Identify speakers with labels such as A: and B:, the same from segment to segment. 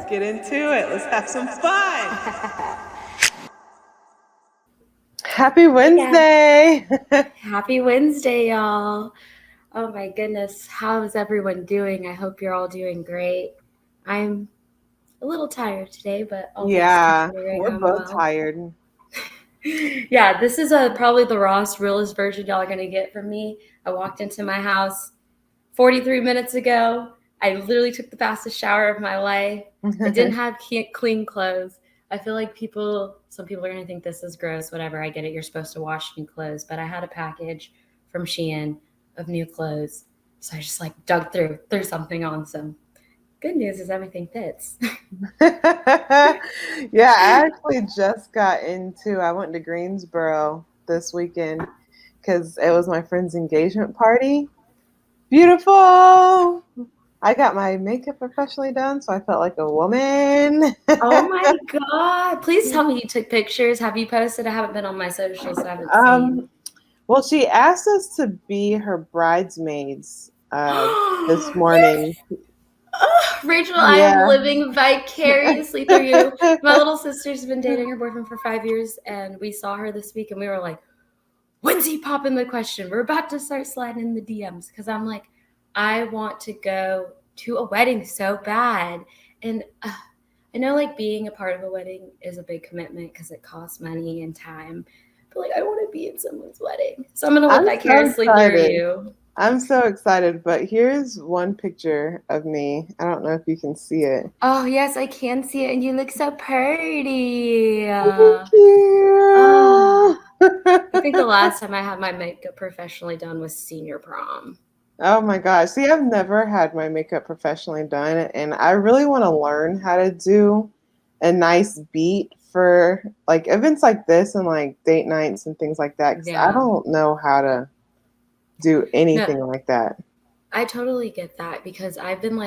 A: get into it. Let's have some fun. Happy Wednesday.
B: Happy Wednesday, y'all. Oh my goodness. How's everyone doing? I hope you're all doing great. I'm a little tired today, but all things
A: Yeah,
B: considering,
A: we're
B: I'm
A: both
B: well.
A: tired.
B: Yeah, this is probably the rawest, realest version y'all are going to get from me. I walked into my house 43 minutes ago. I literally took the fastest shower of my life. I didn't have clean clothes. I feel like some people are going to think this is gross, whatever. I get it. You're supposed to wash new clothes. But I had a package from Shein of new clothes. So I just dug threw something on. So good news is everything fits.
A: Yeah, I actually just I went to Greensboro this weekend because it was my friend's engagement party. Beautiful. I got my makeup professionally done, so I felt like a woman.
B: Oh my God. Please tell me you took pictures. Have you posted? I haven't been on my socials, so I haven't seen.
A: Well, she asked us to be her bridesmaids this morning.
B: Yes! Oh, Rachel, I
A: Yeah.
B: am living vicariously through you. My little sister's been dating her boyfriend for 5 years, and we saw her this week, and we were like, when's he popping the question? We're about to start sliding in the DMs, because I'm like, I want to go to a wedding so bad. And I know being a part of a wedding is a big commitment because it costs money and time. But I want to be in someone's wedding. So I'm going to live vicariously through you.
A: I'm so excited, but here's one picture of me. I don't know if you can see it.
B: Oh, yes, I can see it, and you look so pretty.
A: Thank you.
B: I think the last time I had my makeup professionally done was senior prom.
A: Oh my gosh. See, I've never had my makeup professionally done, and I really want to learn how to do a nice beat for events like this and date nights and things like that, because I don't know how to do anything like that.
B: I totally get that, because I've been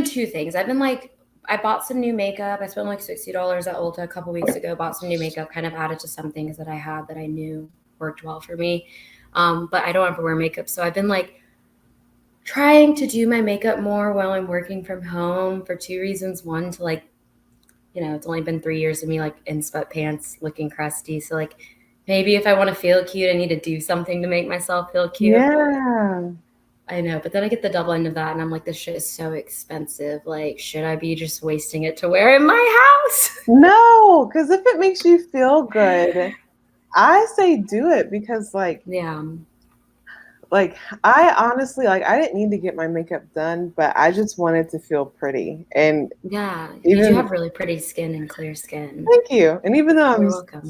B: two things. I bought some new makeup. I spent $60 at Ulta a couple weeks ago, bought some new makeup, kind of added to some things that I had that I knew worked well for me. But I don't ever wear makeup. So I've been trying to do my makeup more while I'm working from home for two reasons. One, to it's only been 3 years of me in sweatpants looking crusty. So maybe if I want to feel cute, I need to do something to make myself feel cute.
A: Yeah.
B: I know, but then I get the double end of that, and I'm like, this shit is so expensive. Should I be just wasting it to wear in my house?
A: No, because if it makes you feel good, I say do it, because
B: yeah.
A: I honestly, I didn't need to get my makeup done, but I just wanted to feel pretty. And
B: yeah, you do have really pretty skin and clear skin.
A: Thank you. And even though
B: You're welcome.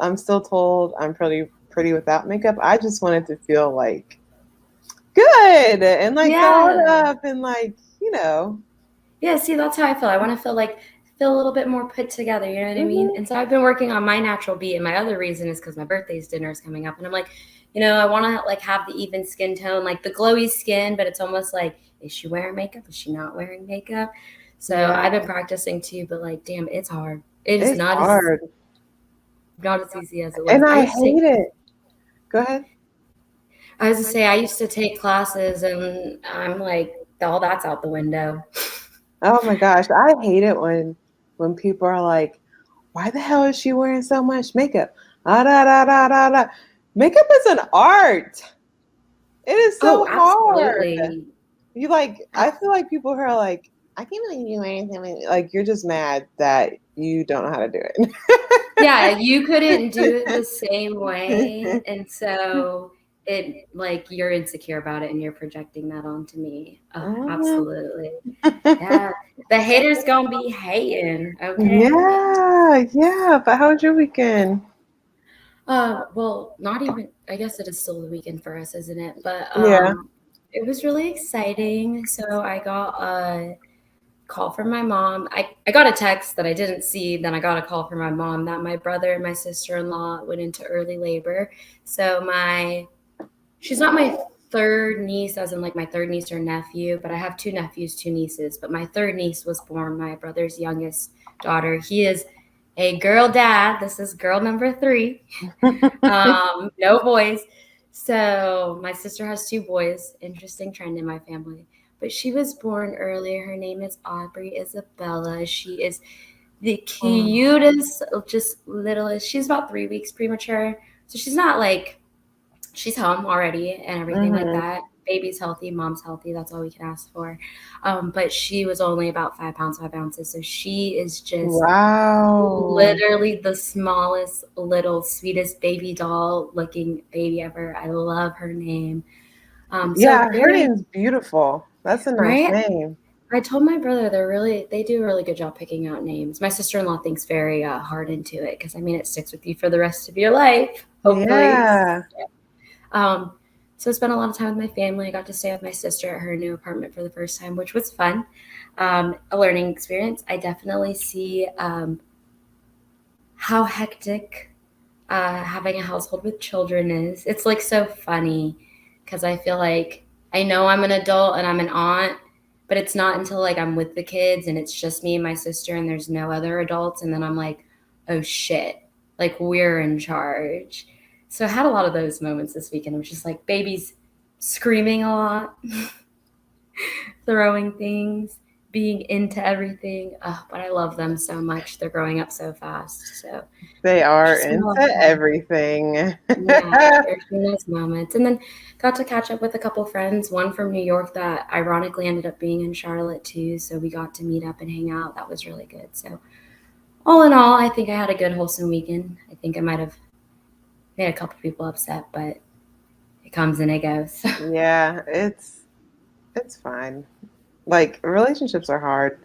A: I'm still told I'm pretty without makeup, I just wanted to feel good and thought up and
B: Yeah, see, that's how I feel. I want to feel a little bit more put together, you know what I mean? And so I've been working on my natural beat, and my other reason is because my birthday's dinner is coming up, and I'm like, I want to have the even skin tone, the glowy skin, but it's almost is she wearing makeup? Is she not wearing makeup? So I've been practicing too, but damn, it's hard. It's not
A: hard.
B: Not as easy as it was.
A: And I hate it. Go ahead.
B: I was to say, I used to take classes, and I'm all that's out the window.
A: Oh my gosh, I hate it when people are like, why the hell is she wearing so much makeup? Makeup is an art. It is so hard. You I feel like people who are like, I can't believe you wearing something, you're just mad that you don't know how to do it.
B: Yeah, you couldn't do it the same way, and so it you're insecure about it and you're projecting that onto me. Oh, absolutely. Yeah, the haters gonna be hating. Okay.
A: Yeah. But how was your weekend?
B: Well, not even. I guess it is still the weekend for us, isn't it? But it was really exciting. So I got a call from my mom. I got a text that I didn't see. Then I got a call from my mom that my brother and my sister-in-law went into early labor. So she's not my third niece, as in my third niece or nephew, but I have two nephews, two nieces. But my third niece was born, my brother's youngest daughter. He is a girl dad. This is girl number 3. No boys. So my sister has 2 boys. Interesting trend in my family. but she was born earlier. Her name is Aubrey Isabella. She is the
A: Oh,
B: cutest, just littlest. She's about 3 weeks premature, so she's not like she's home already and everything like
A: mhm.
B: that. Baby's healthy, mom's healthy. That's all we can ask for. But she was only about 5 pounds, 5 ounces. So she is just
A: Wow.
B: literally the smallest, little, sweetest baby doll looking baby ever. I love her name. So
A: Yeah, her
B: very,
A: name's beautiful. That's a nice
B: right?
A: name.
B: I told my brother they do a really good job picking out names. My sister-in-law thinks very hard into it because I mean it sticks with you for the rest of your life, hopefully.
A: Yeah.
B: Um, so I spent a lot of time with my family. I got to stay with my sister at her new apartment for the first time, which was fun. A learning experience. I definitely see how hectic having a household with children is. It's like so funny because I feel like I know I'm an adult and I'm an aunt, but it's not until like I'm with the kids and it's just me and my sister and there's no other adults. And then I'm like, oh shit, like we're in charge. So I had a lot of those moments this weekend. It was just like babies screaming a lot, throwing things, being into everything. Oh, but I love them so much. They're growing up so fast. So
A: They are
B: just been a lot
A: into
B: of fun.
A: everything.
B: Yeah, there's been those moments. And then got to catch up with a couple friends, one from New York that ironically ended up being in Charlotte too. So we got to meet up and hang out. That was really good. So all in all, I think I had a good wholesome weekend. I think I might have made a couple people upset, but it comes and it goes.
A: Yeah, it's fine. Like relationships are hard.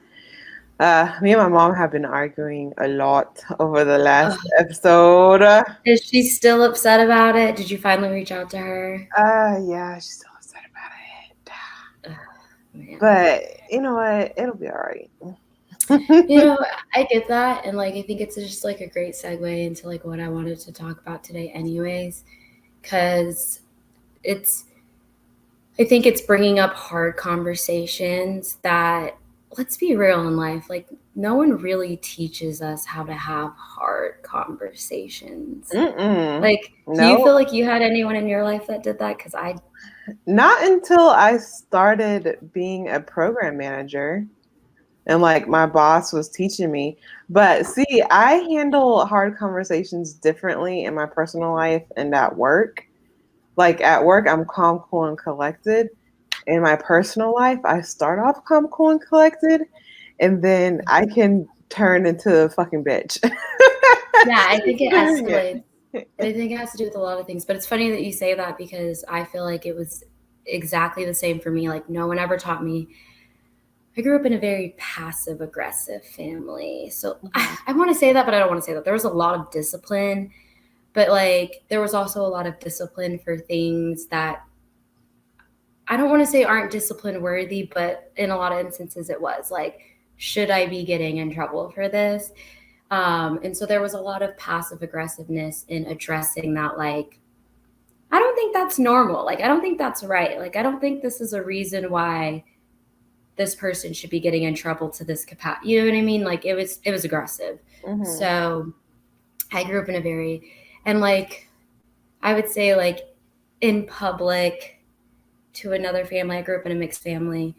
A: Me and my mom have been arguing a lot over the last
B: Ugh.
A: episode.
B: Is she still upset about it? Did you finally reach out to her?
A: Yeah, she's still upset about it.
B: Ugh, man.
A: But you know what? It'll be all right.
B: You know, I get that, and like I think it's just like a great segue into like what I wanted to talk about today, anyways, because it's I think it's bringing up hard conversations that let's be real in life, like no one really teaches us how to have hard conversations.
A: Mm-mm.
B: Like, do you
A: No,
B: feel like you had anyone in your life that did that? Because I,
A: not until I started being a program manager and like my boss was teaching me. But see, I handle hard conversations differently in my personal life and at work. Like at work, I'm calm, cool, and collected. In my personal life, I start off calm, cool, and collected, and then I can turn into a fucking bitch.
B: yeah, I think it
A: Yeah.
B: escalates. I think it has to do with a lot of things, but it's funny that you say that because I feel like it was exactly the same for me. Like, no one ever taught me. I grew up in a very passive aggressive family. So
A: Mhm.
B: I want to say that, but I don't want to say that. There was a lot of discipline, but like there was also a lot of discipline for things that I don't want to say aren't discipline worthy, but in a lot of instances it was like, should I be getting in trouble for this? And so there was a lot of passive aggressiveness in addressing that. Like, I don't think that's normal. Like, I don't think that's right. Like, I don't think this is a reason why this person should be getting in trouble to this capacity. You know what I mean? Like, it was aggressive.
A: Mhm.
B: So I grew up in a very, and like, I would say like in public, to another family. I grew up in a mixed family.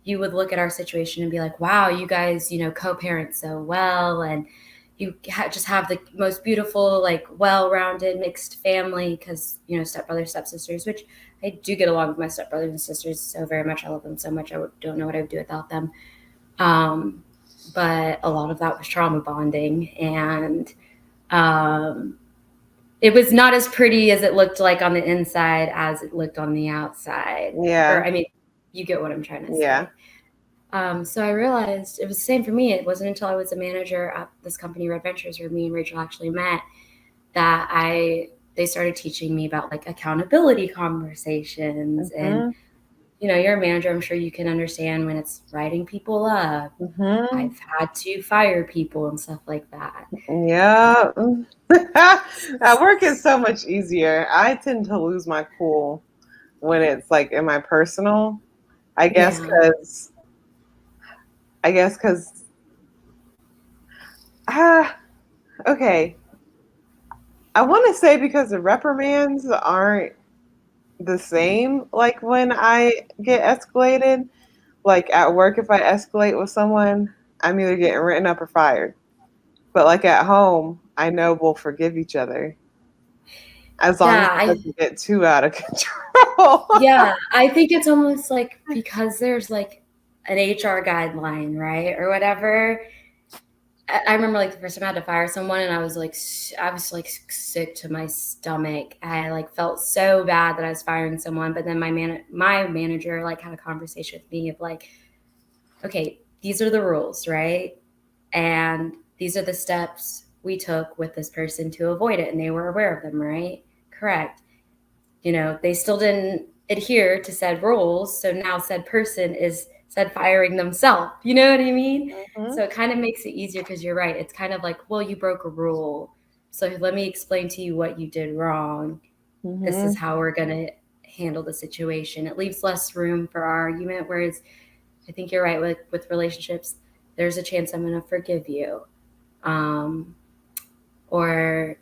B: You would look at our situation and be like, wow, you guys, co-parent so well. And you just have the most beautiful, like well-rounded mixed family because, stepbrothers, stepsisters, which I do get along with my stepbrothers and sisters so very much. I love them so much. I don't know what I would do without them. Um, but a lot of that was trauma bonding. And um, it was not as pretty as it looked like on the inside as it looked on the outside. Or,
A: Yeah.
B: I mean, you get what I'm trying to
A: Yeah.
B: say. So I realized it was the same for me. It wasn't until I was a manager at this company, Red Ventures, where me and Rachel actually met, that they started teaching me about like accountability conversations. And,
A: Mhm.
B: you're a manager. I'm sure you can understand when it's writing people up.
A: Mhm.
B: I've had to fire people and stuff like that.
A: Yeah. At work is so much easier. I tend to lose my cool when it's like in my personal. I guess
B: Yeah.
A: because I guess because ah okay. I want to say because the reprimands aren't the same like when I get escalated. Like at work, if I escalate with someone, I'm either getting written up or fired. But like at home, I know we'll forgive each other as long as
B: Yeah,
A: it
B: I
A: doesn't get too out of control.
B: yeah, I think it's almost like because there's like an HR guideline, right? Or whatever. I remember like the first time I had to fire someone and I was like sick to my stomach. I like felt so bad that I was firing someone, but then my manager like had a conversation with me of like, okay, these are the rules, right? And these are the steps we took with this person to avoid it, and they were aware of them, right? Correct. They still didn't adhere to said rules. So now said person is said firing themselves. You know what I mean?
A: Hmm.
B: So it kind of makes it easier because you're right. It's kind of like, well, you broke a rule. So let me explain to you what you did wrong. This is
A: Hmm.
B: how we're going to handle the situation. It leaves less room for argument. Whereas I think you're right with relationships, there's a chance I'm going to forgive you. Um, or,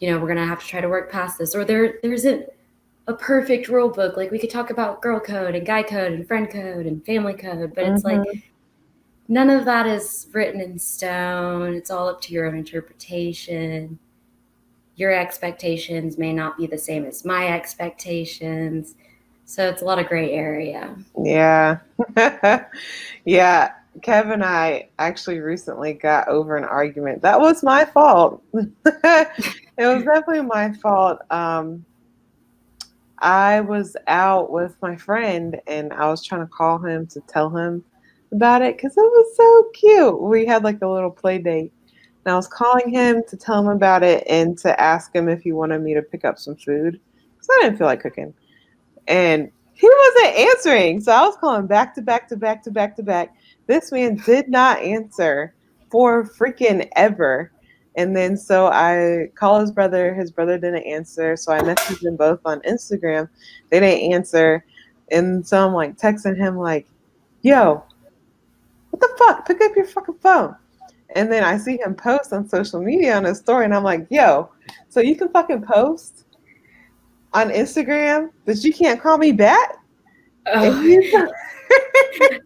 B: we're going to have to try to work past this. Or there's a perfect rule book. Like we could talk about girl code and guy code and friend code and family code, but it's like
A: Hmm.
B: none of that is written in stone. It's all up to your own interpretation. Your expectations may not be the same as my expectations. So it's a lot of gray area.
A: Yeah. Yeah. Kev and I actually recently got over an argument. That was my fault. It was definitely my fault. I was out with my friend and I was trying to call him to tell him about it because it was so cute. We had like a little play date. And I was calling him to tell him about it and to ask him if he wanted me to pick up some food because I didn't feel like cooking. And he wasn't answering. So I was calling back to back to back to back to back. This man did not answer for freaking ever. And then so I call his brother. His brother didn't answer. So I messaged them both on Instagram. They didn't answer. And so I'm like texting him like, yo, what the fuck? Pick up your fucking phone. And then I see him post on social media on his story, and I'm like, yo, so you can fucking post on Instagram, but you can't call me back? And
B: Oh,
A: he's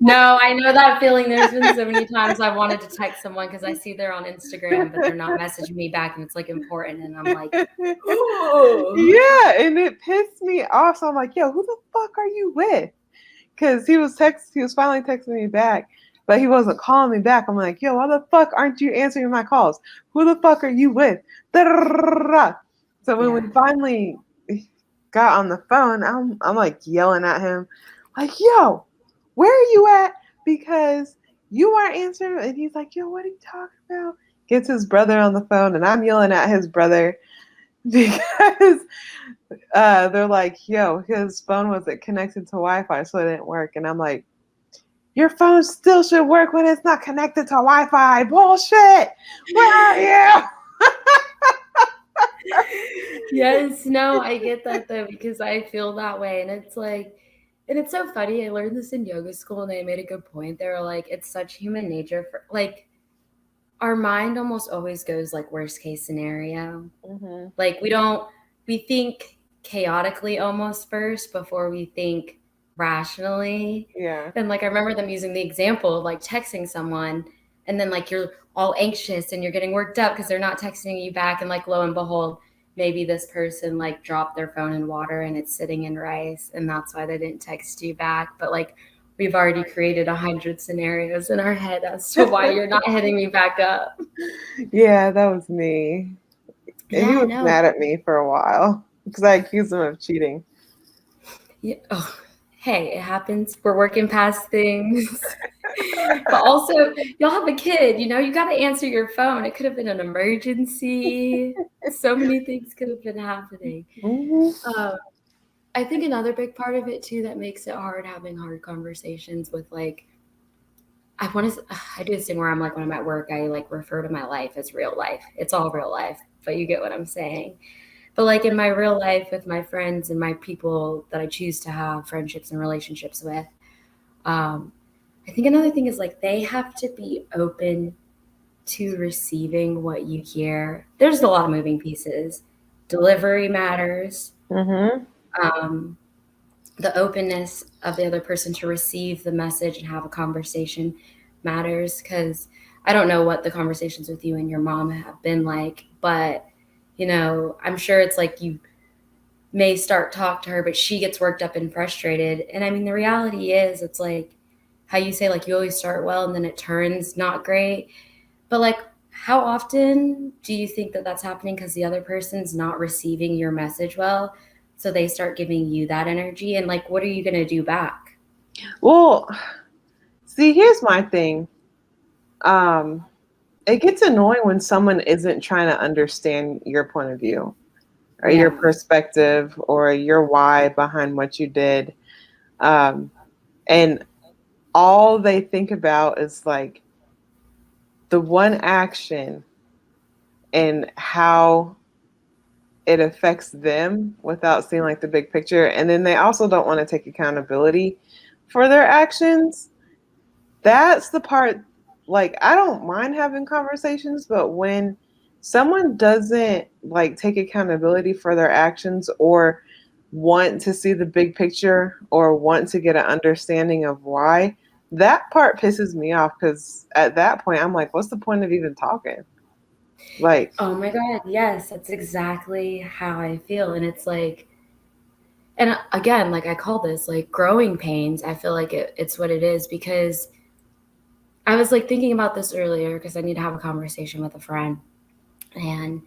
B: no, I know that feeling. There's been so many times I wanted to text someone because I see they're on Instagram, but they're not messaging me back and it's like important. And I'm like, oh.
A: yeah, and it pissed me off. So I'm like, yo, who the fuck are you with? Because he was finally texting me back, but he wasn't calling me back. I'm like, yo, why the fuck aren't you answering my calls? Who the fuck are you with? So when we
B: Yeah.
A: finally got on the phone, I'm like yelling at him, like, yo, where are you at? Because you aren't answering. And he's like, yo, what are you talking about? Gets his brother on the phone, and I'm yelling at his brother because they're like, yo, his phone wasn't connected to Wi-Fi, so it didn't work. And I'm like, your phone still should work when it's not connected to Wi-Fi. Bullshit. Where are you?
B: Yes, no, I get that though because I feel that way. And it's like, and it's so funny. I learned this in yoga school and they made a good point. They were like, it's such human nature for like our mind almost always goes like worst case scenario.
A: Mm-hmm.
B: Like we think chaotically almost first before we think rationally.
A: Yeah.
B: And like I remember them using the example of like texting someone and then like you're all anxious and you're getting worked up because they're not texting you back and like lo and behold, maybe this person like dropped their phone in water and it's sitting in rice and that's why they didn't text you back. But like we've already created 100 scenarios in our head as to why you're not hitting me back up.
A: Yeah, that was me. He
B: Yeah,
A: was
B: no.
A: mad at me for a while because I accused him of cheating.
B: Yeah. Oh, hey, it happens. We're working past things. But also, y'all have a kid, you got to answer your phone. It could have been an emergency. So many things could have been happening.
A: Mm-hmm.
B: Um, I think another big part of it too that makes it hard having hard conversations with like I do this thing where I'm like when I'm at work, I like refer to my life as real life. It's all real life, but you get what I'm saying. But like in my real life with my friends and my people that I choose to have friendships and relationships with, um, I think another thing is like they have to be open to receiving what you hear. There's a lot of moving pieces. Delivery matters.
A: Mm-hmm.
B: Um, the openness of the other person to receive the message and have a conversation matters. Because I don't know what the conversations with you and your mom have been like, but I'm sure it's like you may start talk to her, but she gets worked up and frustrated. And I mean, the reality is, it's like how you say, like, you always start well and then it turns not great. But like, how often do you think that that's happening because the other person's not receiving your message well? So they start giving you that energy. And like, what are you going to do back?
A: Well, see, here's my thing. It gets annoying when someone isn't trying to understand your point of view or your
B: Yeah.
A: perspective or your why behind what you did. And all they think about is like the one action and how it affects them without seeing like the big picture. And then they also don't want to take accountability for their actions. That's the part, like, I don't mind having conversations, but when someone doesn't like take accountability for their actions or want to see the big picture or want to get an understanding of why, that part pisses me off because at that point I'm like, what's the point of even talking? Like,
B: Oh my God. Yes, that's exactly how I feel. And it's like, and again, like I call this like growing pains. I feel like it's what it is, because I was like thinking about this earlier because I need to have a conversation with a friend. And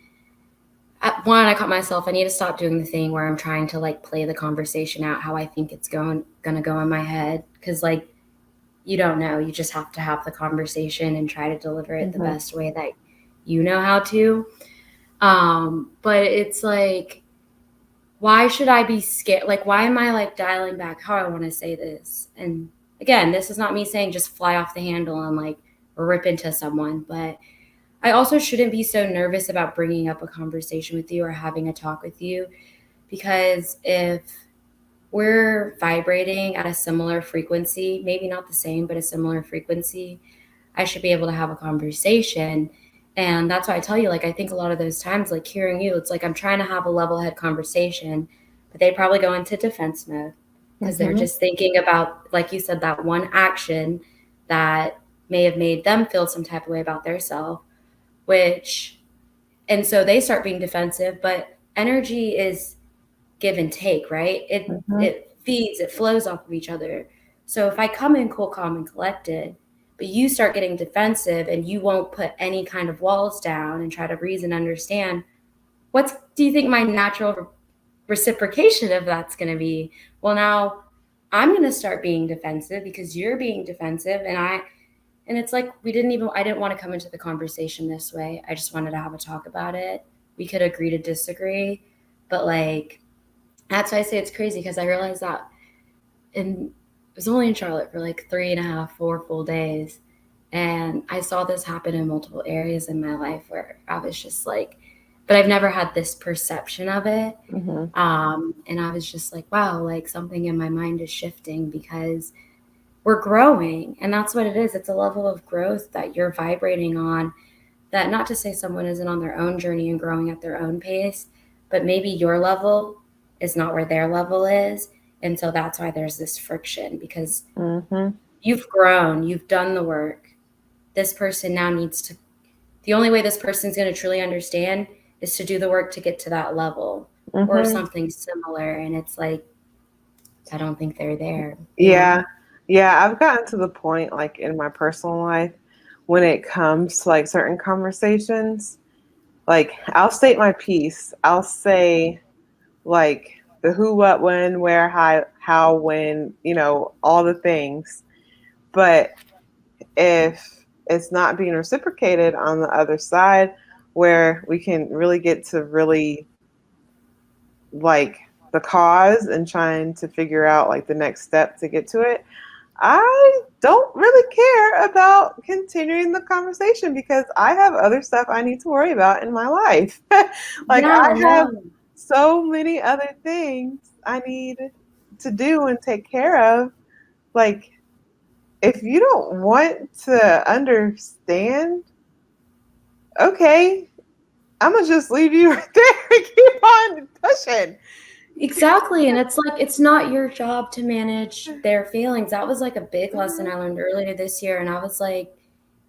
B: one, I caught myself, I need to stop doing the thing where I'm trying to like play the conversation out how I think it's gonna go in my head. Cause like, you don't know. You just have to have the conversation and try to deliver it the
A: mhm,
B: best way that you know how to. But it's like, why should I be scared? Like, why am I like dialing back how I want to say this? And again, this is not me saying just fly off the handle and like rip into someone, but I also shouldn't be so nervous about bringing up a conversation with you or having a talk with you, because if we're vibrating at a similar frequency, maybe not the same, but a similar frequency, I should be able to have a conversation. And that's why I tell you, like, I think a lot of those times, like hearing you, it's like I'm trying to have a level head conversation, but they probably go into defense mode because they're
A: mhm,
B: just thinking about, like you said, that one action that may have made them feel some type of way about their self, which, and so they start being defensive, but energy is give and take, right? It
A: mhm,
B: it feeds, it flows off of each other. So if I come in cool, calm, and collected, but you start getting defensive and you won't put any kind of walls down and try to reason, understand, what do you think my natural reciprocation of that's going to be? Well, now I'm going to start being defensive because you're being defensive, and it's like I didn't want to come into the conversation this way. I just wanted to have a talk about it. We could agree to disagree, but like, that's why I say it's crazy, because I realized that I was only in Charlotte for like 3.5, 4 full days. And I saw this happen in multiple areas in my life where I was just like, but I've never had this perception of it.
A: mhm,
B: And I was just like, wow, like something in my mind is shifting because we're growing. And that's what it is. It's a level of growth that you're vibrating on, that, not to say someone isn't on their own journey and growing at their own pace, but maybe your level is not where their level is. And so that's why there's this friction, because
A: mhm,
B: you've grown, you've done the work. This person now needs to, the only way this person's going to truly understand is to do the work to get to that level or
A: mhm.
B: something similar. And it's like, I don't think they're there, you
A: Yeah.
B: know?
A: Yeah, I've gotten to the point like in my personal life when it comes to like certain conversations, like I'll state my piece. I'll say like the who, what, when, where, how, when, all the things. But if it's not being reciprocated on the other side, where we can really get to really like the cause and trying to figure out like the next step to get to it, I don't really care about continuing the conversation because I have other stuff I need to worry about in my life. Like
B: Yeah,
A: I have
B: no.
A: so many other things I need to do and take care of. Like if you don't want to understand, okay, I'm gonna just leave you right there and keep on pushing.
B: Exactly. And it's like, it's not your job to manage their feelings. That was like a big lesson I learned earlier this year. And I was like,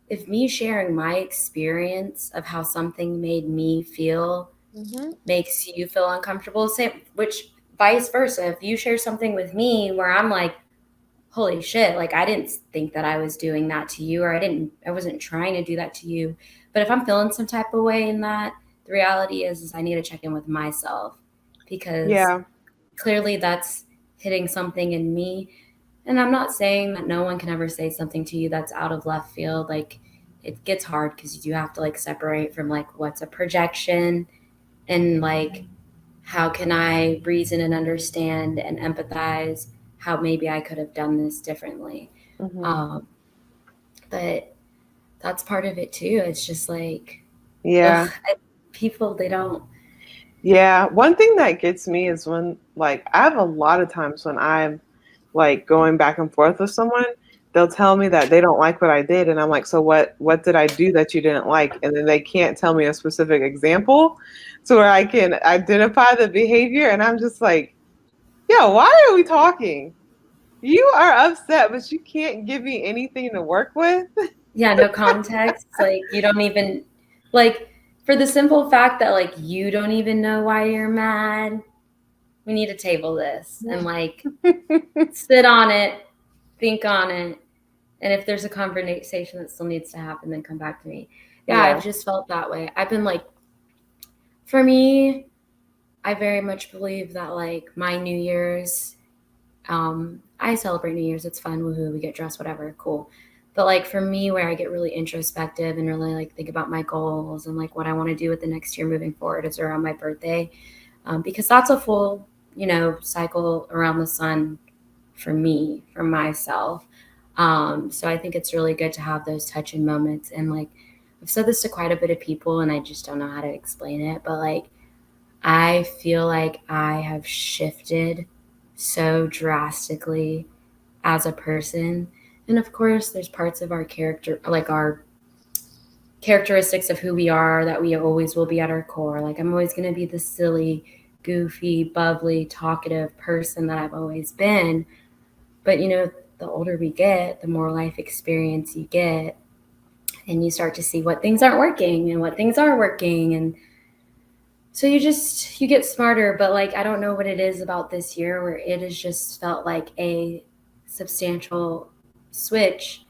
B: if me sharing my experience of how something made me feel
A: Mm-hmm.
B: makes you feel uncomfortable, same, which vice versa. If you share something with me where I'm like, holy shit, like I didn't think that I was doing that to you, or I wasn't trying to do that to you. But if I'm feeling some type of way in that, the reality is I need to check in with myself, because
A: Yeah.
B: clearly that's hitting something in me. And I'm not saying that no one can ever say something to you that's out of left field. Like, it gets hard because you do have to like separate from like what's a projection, and like how can I reason and understand and empathize how maybe I could have done this differently.
A: Mm-hmm.
B: Um, but that's part of it too. It's just like, ugh,
A: Yeah.
B: people, they don't.
A: Yeah. One thing that gets me is when, like, I have a lot of times when I'm like going back and forth with someone, they'll tell me that they don't like what I did, and I'm like, so what did I do that you didn't like? And then they can't tell me a specific example to where I can identify the behavior, and I'm just like, yeah, why are we talking? You are upset, but you can't give me anything to work with.
B: Yeah, no context. Like, you don't even, like, for the simple fact that like you don't even know why you're mad, we need to table this and like sit on it, think on it, and if there's a conversation that still needs to happen, then come back to me. Yeah,
A: Yeah.
B: I've just felt that way. I've been like, for me, I very much believe that like my New Year's, I celebrate New Year's. It's fun, woohoo, we get dressed, whatever, cool. But like for me, where I get really introspective and really like think about my goals and like what I want to do with the next year moving forward, is around my birthday, because that's a full, cycle around the sun for me, for myself. So I think it's really good to have those touching moments. And like I've said this to quite a bit of people, and I just don't know how to explain it, but like I feel like I have shifted so drastically as a person. And of course, there's parts of our character, like our characteristics of who we are, that we always will be at our core. Like, I'm always going to be the silly, goofy, bubbly, talkative person that I've always been. But, the older we get, the more life experience you get, and you start to see what things aren't working and what things are working. And so you get smarter. But like I don't know what it is about this year where it has just felt like a substantial switch,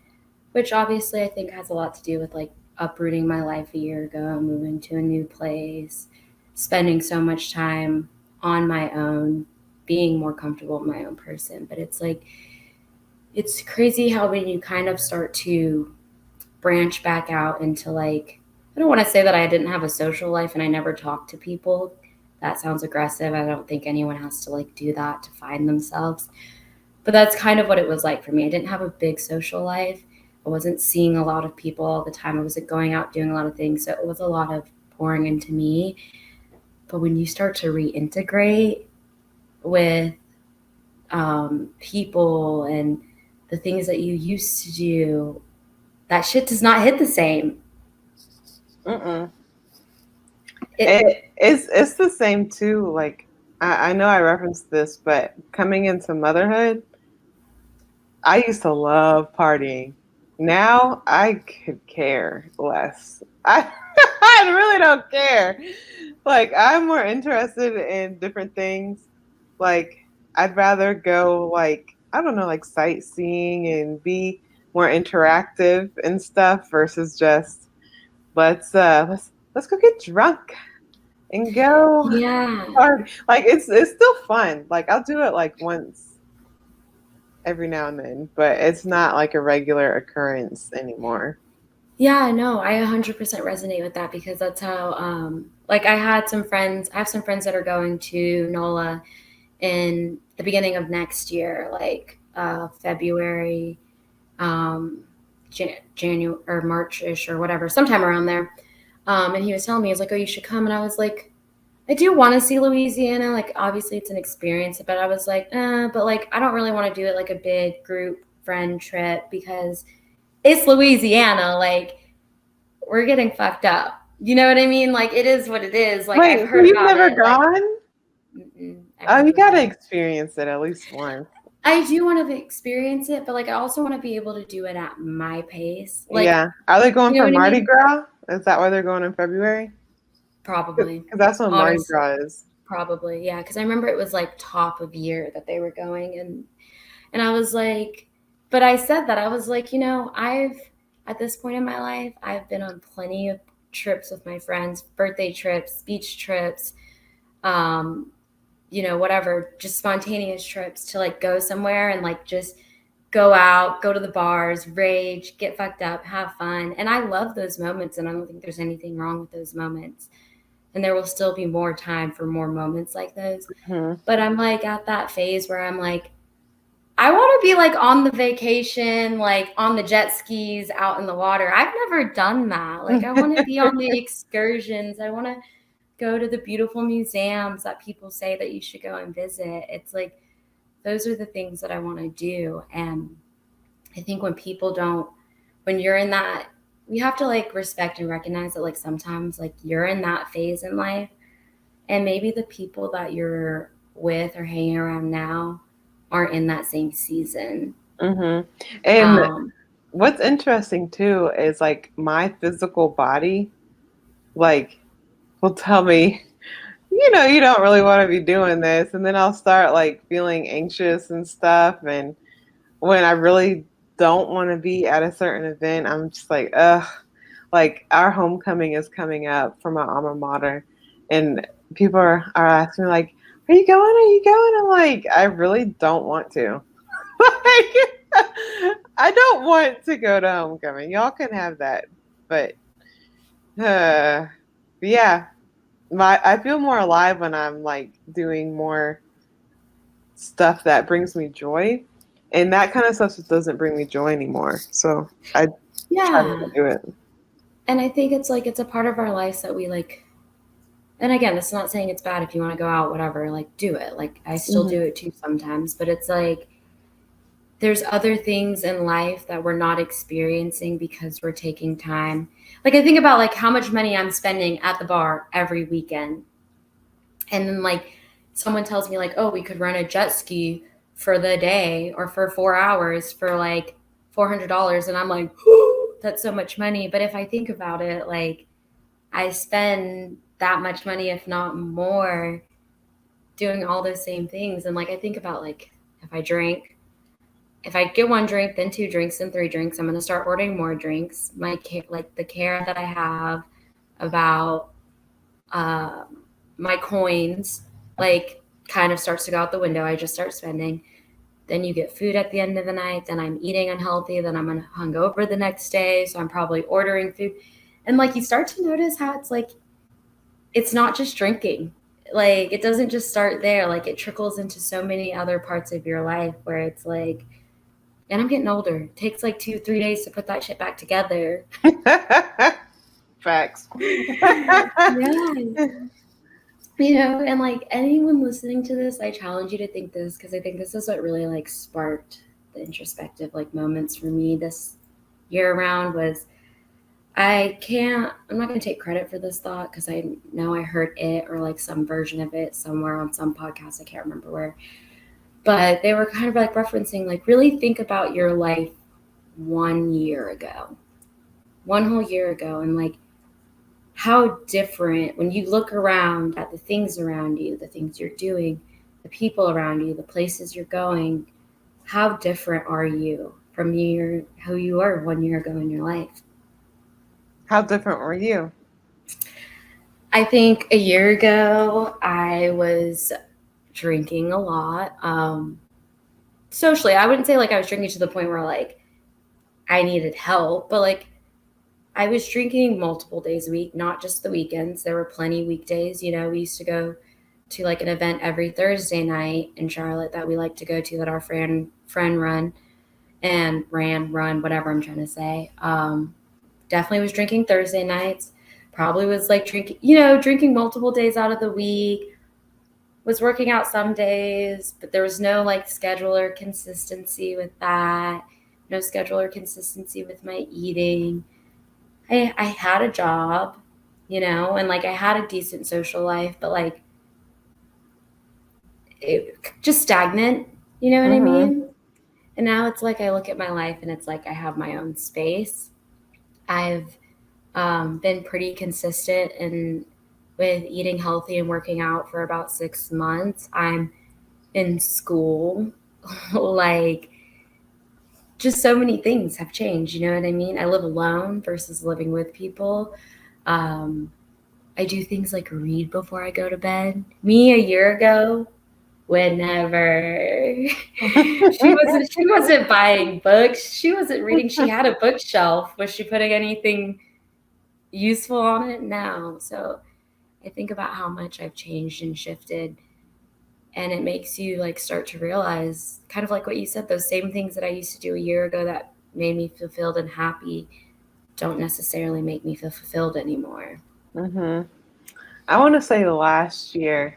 B: which obviously I think has a lot to do with like uprooting my life a year ago, moving to a new place, spending so much time on my own, being more comfortable with my own person. But it's like, it's crazy how when you kind of start to branch back out into like, I don't want to say that I didn't have a social life and I never talked to people. That sounds aggressive. I don't think anyone has to like do that to find themselves. But that's kind of what it was like for me. I didn't have a big social life. I wasn't seeing a lot of people all the time. I wasn't going out doing a lot of things. So it was a lot of pouring into me. But when you start to reintegrate with people and the things that you used to do, that shit does not hit the same.
A: Mm-mm.
B: It,
A: It's the same too. Like I know I referenced this, but coming into motherhood, I used to love partying. Now I could care less. I really don't care. Like I'm more interested in different things. Like I'd rather go like I don't know, like sightseeing and be more interactive and stuff versus just let's go get drunk and go
B: yeah.
A: party. Like it's still fun. Like I'll do it like once every now and then, but it's not like a regular occurrence anymore.
B: Yeah, no, I 100% resonate with that, because that's how, like I have some friends that are going to NOLA in the beginning of next year, like February, January or March-ish or whatever, sometime around there. And he was telling me, he was like, oh, you should come. And I was like, I do want to see Louisiana. Like, obviously it's an experience, but I was like, but like, I don't really want to do it like a big group friend trip, because it's Louisiana. Like, we're getting fucked up. You know what I mean? Like, it is what it is. Like, I've
A: Wait, so
B: heard
A: you've
B: about
A: never
B: it. Like,
A: gone?
B: I've
A: Oh, you
B: never
A: got to
B: been.
A: experience it at least once.
B: I do want to experience it, but like I also want to be able to do it at my pace. Like,
A: Yeah. Are they going
B: you know
A: for
B: what I
A: Mardi
B: mean?
A: Gras? Is that why they're going in February?
B: Probably.
A: Because that's when Mardi
B: Honestly,
A: Gras is.
B: probably. Yeah, cuz I remember it was like top of year that they were going, and I was like, but I said that I was like, I've at this point in my life, I've been on plenty of trips with my friends, birthday trips, beach trips, um, whatever, just spontaneous trips to like go somewhere and like just go out, go to the bars, rage, get fucked up, have fun. And I love those moments, and I don't think there's anything wrong with those moments. And there will still be more time for more moments like those.
A: Hmm.
B: But I'm like at that phase where I'm like, I want to be like on the vacation, like on the jet skis out in the water. I've never done that. Like, I want to be on the excursions. I want to go to the beautiful museums that people say that you should go and visit. It's like, those are the things that I want to do. And I think when you're in that, you have to like respect and recognize that like sometimes like you're in that phase in life, and maybe the people that you're with or hanging around now aren't in that same season.
A: Hmm. And
B: Um,
A: what's interesting too is like my physical body, like, will tell me, you don't really want to be doing this. And then I'll start like feeling anxious and stuff. And when I really don't want to be at a certain event, I'm just like, ugh. Like our homecoming is coming up for my alma mater, and people are asking me like, "Are you going? Are you going?" I'm like, I really don't want to. Like, I don't want to go to homecoming. Y'all can have that, but uh, yeah, I feel more alive when I'm like doing more stuff that brings me joy, and that kind of stuff just doesn't bring me joy anymore. So I try not to
B: yeah.
A: do it.
B: And I think it's like, it's a part of our lives that we like, and again, it's not saying it's bad if you want to go out, whatever, like do it. Like I still
A: Hmm.
B: do it too sometimes, but it's like, there's other things in life that we're not experiencing because we're taking time. Like I think about like how much money I'm spending at the bar every weekend. And then like someone tells me like, "Oh, we could run a jet ski for the day or for 4 hours for like $400." And I'm like, that's so much money. But if I think about it, like I spend that much money, if not more, doing all those same things. And like I think about like if I get one drink, then two drinks, then three drinks, I'm going to start ordering more drinks. Like the care that I have about my coins, like kind of starts to go out the window. I just start spending. Then you get food at the end of the night. Then I'm eating unhealthy. Then I'm hungover the next day. So I'm probably ordering food. And like you start to notice how it's like, it's not just drinking. Like it doesn't just start there. Like it trickles into so many other parts of your life where it's like, and I'm getting older. It takes like 2, 3 days to put that shit back together.
A: Facts.
B: Yeah. And like anyone listening to this, I challenge you to think this, because I think this is what really like sparked the introspective like moments for me this year around was I'm not going to take credit for this thought because I know I heard it or like some version of it somewhere on some podcast. I can't remember where, but they were kind of like referencing, like, really think about your life 1 year ago, one whole year ago, and like how different when you look around at the things around you, the things you're doing, the people around you, the places you're going, how different are you from who you were 1 year ago in your life?
A: How different were you?
B: I think a year ago I was drinking a lot. Socially, I wouldn't say like I was drinking to the point where like I needed help, but like I was drinking multiple days a week, not just the weekends. There were plenty weekdays. We used to go to like an event every Thursday night in Charlotte that we like to go to, that our friend run and run, whatever I'm trying to say. Definitely was drinking Thursday nights. Probably was like drinking multiple days out of the week. Was working out some days, but there was no like schedule or consistency with that. No schedule or consistency with my eating. I had a job, and like I had a decent social life, but like just stagnant, you know what I
A: Mhm.
B: mean? And now it's like I look at my life and it's like I have my own space. I've been pretty consistent in with eating healthy and working out for about 6 months. I'm in school. Like, just so many things have changed, you know what I mean? I live alone versus living with people. Um, I do things like read before I go to bed. Me a year ago would never. She wasn't buying books. She wasn't reading. She had a bookshelf. Was she putting anything useful on it? No. So I think about how much I've changed and shifted, and it makes you like start to realize, kind of like what you said, those same things that I used to do a year ago that made me fulfilled and happy don't necessarily make me feel fulfilled anymore.
A: Mhm. I want to say last year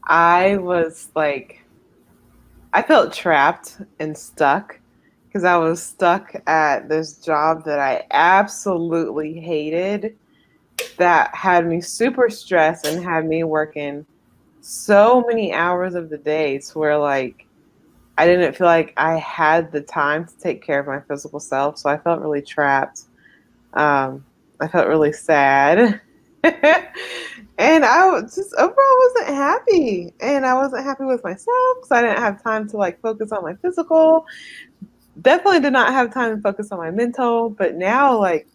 A: I was like I felt trapped and stuck because I was stuck at this job that I absolutely hated, that had me super stressed and had me working so many hours of the day to where like I didn't feel like I had the time to take care of my physical self. So I felt really trapped. I felt really sad. And just overall wasn't happy. And I wasn't happy with myself because I didn't have time to like focus on my physical. Definitely did not have time to focus on my mental. But now, like,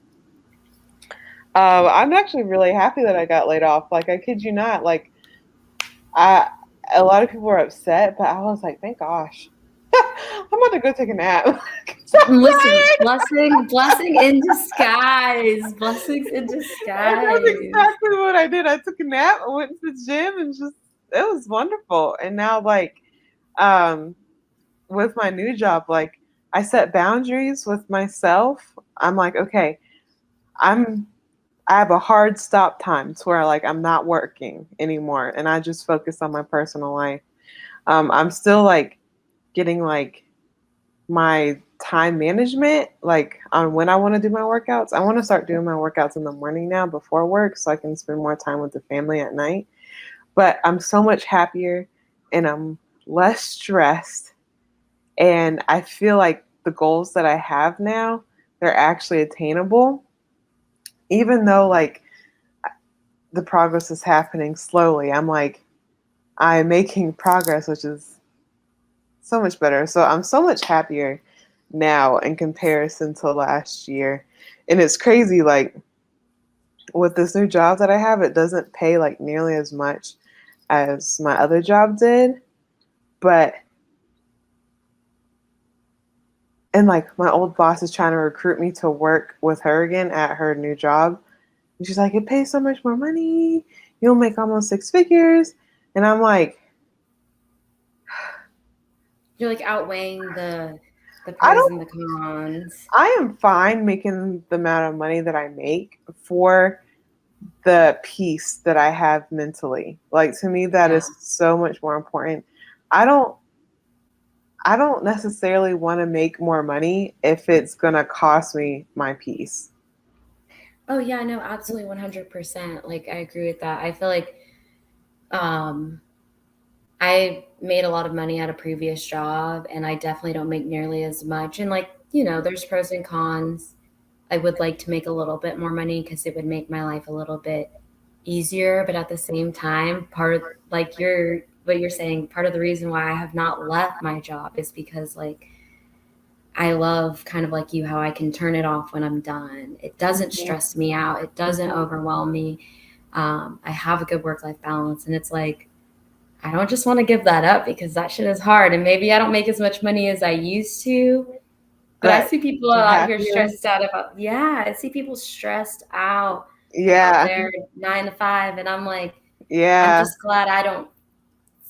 A: I'm actually really happy that I got laid off. Like, I kid you not. Like, I a lot of people were upset, but I was like, thank gosh. I'm about to go take a nap. 'Cause I'm
B: Listen,
A: tired.
B: blessing in disguise, blessings in
A: And that's
B: disguise.
A: exactly what I did. I took a nap, I went to the gym, and just it was wonderful. And now, like, um, with my new job, like, I set boundaries with myself. I'm like, okay, I'm I have a hard stop time to where like I'm not working anymore, and I just focus on my personal life. I'm still like getting like my time management, like on when I want to do my workouts. I want to start doing my workouts in the morning now before work so I can spend more time with the family at night. But I'm so much happier and I'm less stressed. And I feel like the goals that I have now, they're actually attainable, even though like the progress is happening slowly. I'm like, I'm making progress, which is so much better. So I'm so much happier now in comparison to last year. And it's crazy, like with this new job that I have, it doesn't pay like nearly as much as my other job did. But and like my old boss is trying to recruit me to work with her again at her new job. And she's like, it pays so much more money. You'll make almost six figures. And I'm like,
B: You're like outweighing the
A: I
B: pros
A: don't
B: and the cons.
A: I am fine making the amount of money that I make for the peace that I have mentally. Like to me that
B: Yeah.
A: is so much more important. I don't I don't necessarily want to make more money if it's going to cost me my peace.
B: Oh yeah, no, absolutely 100%. Like I agree with that. I feel like um I made a lot of money at a previous job and I definitely don't make nearly as much. And like, there's pros and cons. I would like to make a little bit more money because it would make my life a little bit easier. But at the same time, part of like what you're saying, part of the reason why I have not left my job is because like I love kind of like you how I can turn it off when I'm done. It doesn't
A: Mhm,
B: stress me out. It doesn't
A: mhm.
B: overwhelm me. I have a good work life balance, and it's like I don't just want to give that up because that shit is hard. And maybe I don't make as much money as I used to, but I
A: But
B: see people
A: you're
B: out here
A: happier.
B: stressed out about, yeah, I see people stressed out
A: Yeah.
B: there 9 to 5. And I'm like, I'm
A: Yeah.
B: just glad I don't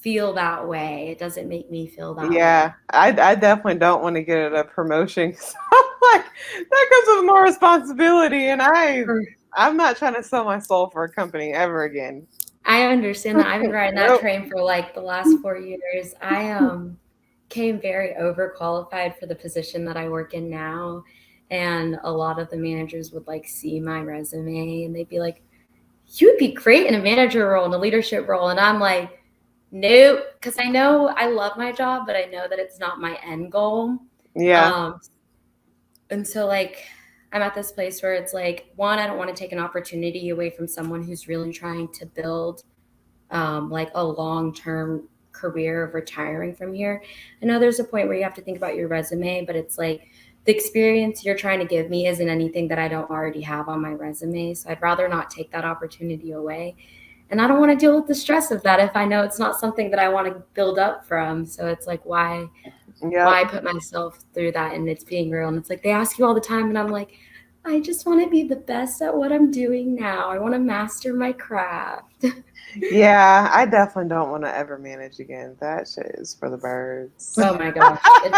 B: feel that way. It doesn't make me feel that way.
A: Yeah. I definitely don't want to get a promotion 'cause I'm like that comes with more responsibility and I'm not trying to sell my soul for a company ever again.
B: I understand that. I've been riding that
A: Nope.
B: train for like the last 4 years. I came very overqualified for the position that I work in now. And a lot of the managers would like see my resume and they'd be like, you would be great in a manager role, in a leadership role. And I'm like, Nope, because I know I love my job, but I know that it's not my end goal.
A: Yeah.
B: Um, and so like I'm at this place where it's like, one, I don't want to take an opportunity away from someone who's really trying to build like a long-term career of retiring from here. I know there's a point where you have to think about your resume, but it's like the experience you're trying to give me isn't anything that I don't already have on my resume. So I'd rather not take that opportunity away. And I don't want to deal with the stress of that if I know it's not something that I want to build up from. So it's like, why
A: Yep.
B: put myself through that? And it's being real. And it's like they ask you all the time, and I'm like, I just want to be the best at what I'm doing now. I want to master my craft.
A: Yeah, I definitely don't want to ever manage again. That shit is for the birds.
B: Oh my gosh. It's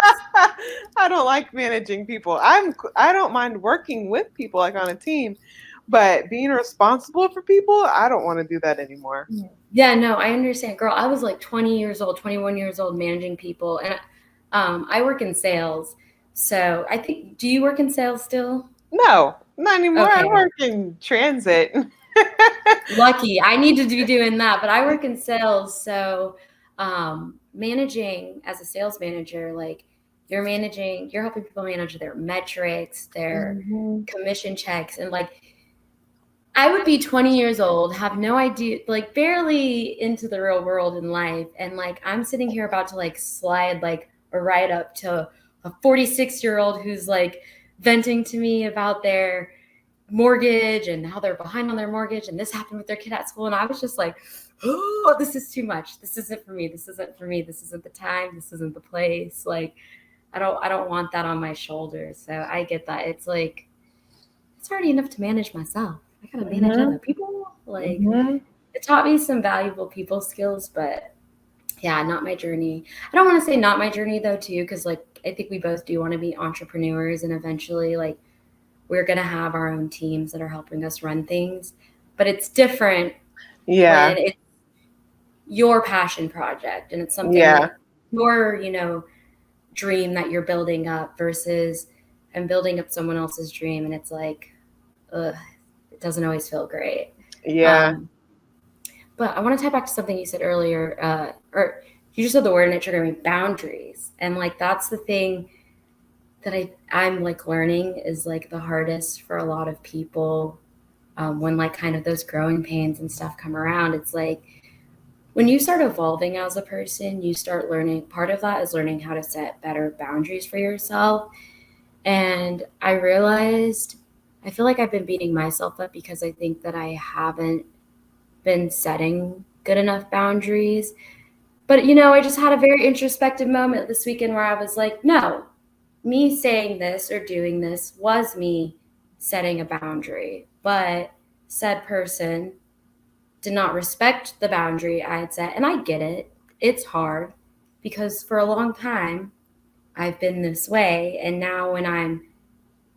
A: I don't like managing people. I don't mind working with people like on a team, but being responsible for people, I don't want to do that anymore.
B: yeah, no, I understand. Girl, I was like 20 years old, 21 years old managing people. And I work in sales. So I think, do you work in sales still?
A: No, not anymore. I
B: Okay.
A: work in transit.
B: Lucky. I need to be doing that, but I work in sales. So managing as a sales manager, like you're helping people manage their metrics, their
A: Mhm.
B: commission checks, and like I would be 20 years old, have no idea, like barely into the real world in life. And like I'm sitting here about to like slide like a write up to a 46-year-old who's like venting to me about their mortgage and how they're behind on their mortgage and this happened with their kid at school. And I was just like, oh, this is too much. This isn't for me. This isn't for me. This isn't the time. This isn't the place. Like I don't want that on my shoulders. So I get that. It's like it's already enough to manage myself. I gotta manage
A: Mhm.
B: other people. Like
A: Mhm.
B: it taught me some valuable people skills, but yeah, not my journey. I don't want to say not my journey though, too, because like I think we both do want to be entrepreneurs and eventually like we're gonna have our own teams that are helping us run things. But it's different
A: Yeah.
B: when it's your passion project and it's something
A: Yeah.
B: like your, dream that you're building up versus I'm building up someone else's dream and it's like, ugh, it doesn't always feel great.
A: Yeah.
B: Um, but I want to tie back to something you said earlier, or you just said the word and it triggered me, boundaries. And like that's the thing that I'm like learning is like the hardest for a lot of people when like kind of those growing pains and stuff come around. It's like when you start evolving as a person, you start learning. Part of that is learning how to set better boundaries for yourself. And I realized I feel like I've been beating myself up because I think that I haven't been setting good enough boundaries. But I just had a very introspective moment this weekend where I was like, no, me saying this or doing this was me setting a boundary. But said person did not respect the boundary I had set. And I get it. It's hard because for a long time I've been this way. And now when I'm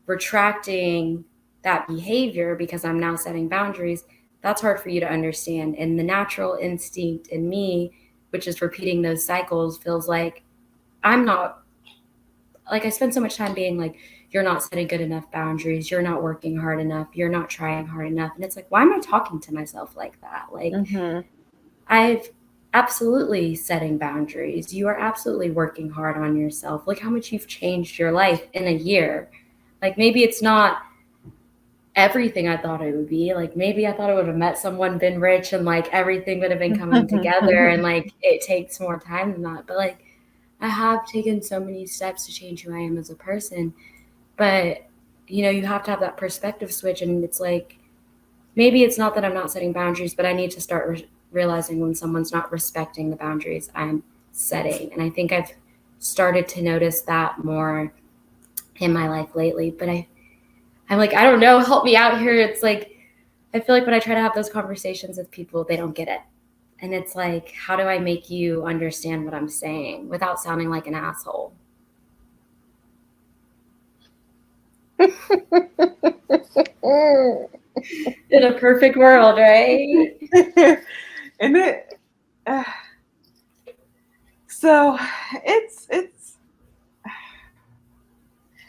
B: retracting that behavior because I'm now setting boundaries, that's hard for you to understand. And the natural instinct in me, which is repeating those cycles, feels like I'm not, like, I spend so much time being like, you're not setting good enough boundaries. You're not working hard enough. You're not trying hard enough. And it's like, why am I talking to myself like that? Like,
A: Mhm.
B: I've absolutely setting boundaries. You are absolutely working hard on yourself. Look how much you've changed your life in a year. Like, maybe it's not everything I thought it would be. Like maybe I thought I would have met someone, been rich, and like everything would have been coming together. And like it takes more time than that. But like I have taken so many steps to change who I am as a person. But you have to have that perspective switch. And it's like maybe it's not that I'm not setting boundaries, but I need to start realizing when someone's not respecting the boundaries I'm setting. And I think I've started to notice that more in my life lately. But I'm like, I don't know, help me out here. It's like, I feel like when I try to have those conversations with people, they don't get it. And it's like, how do I make you understand what I'm saying without sounding like an asshole? In a perfect world, right?
A: And uh, so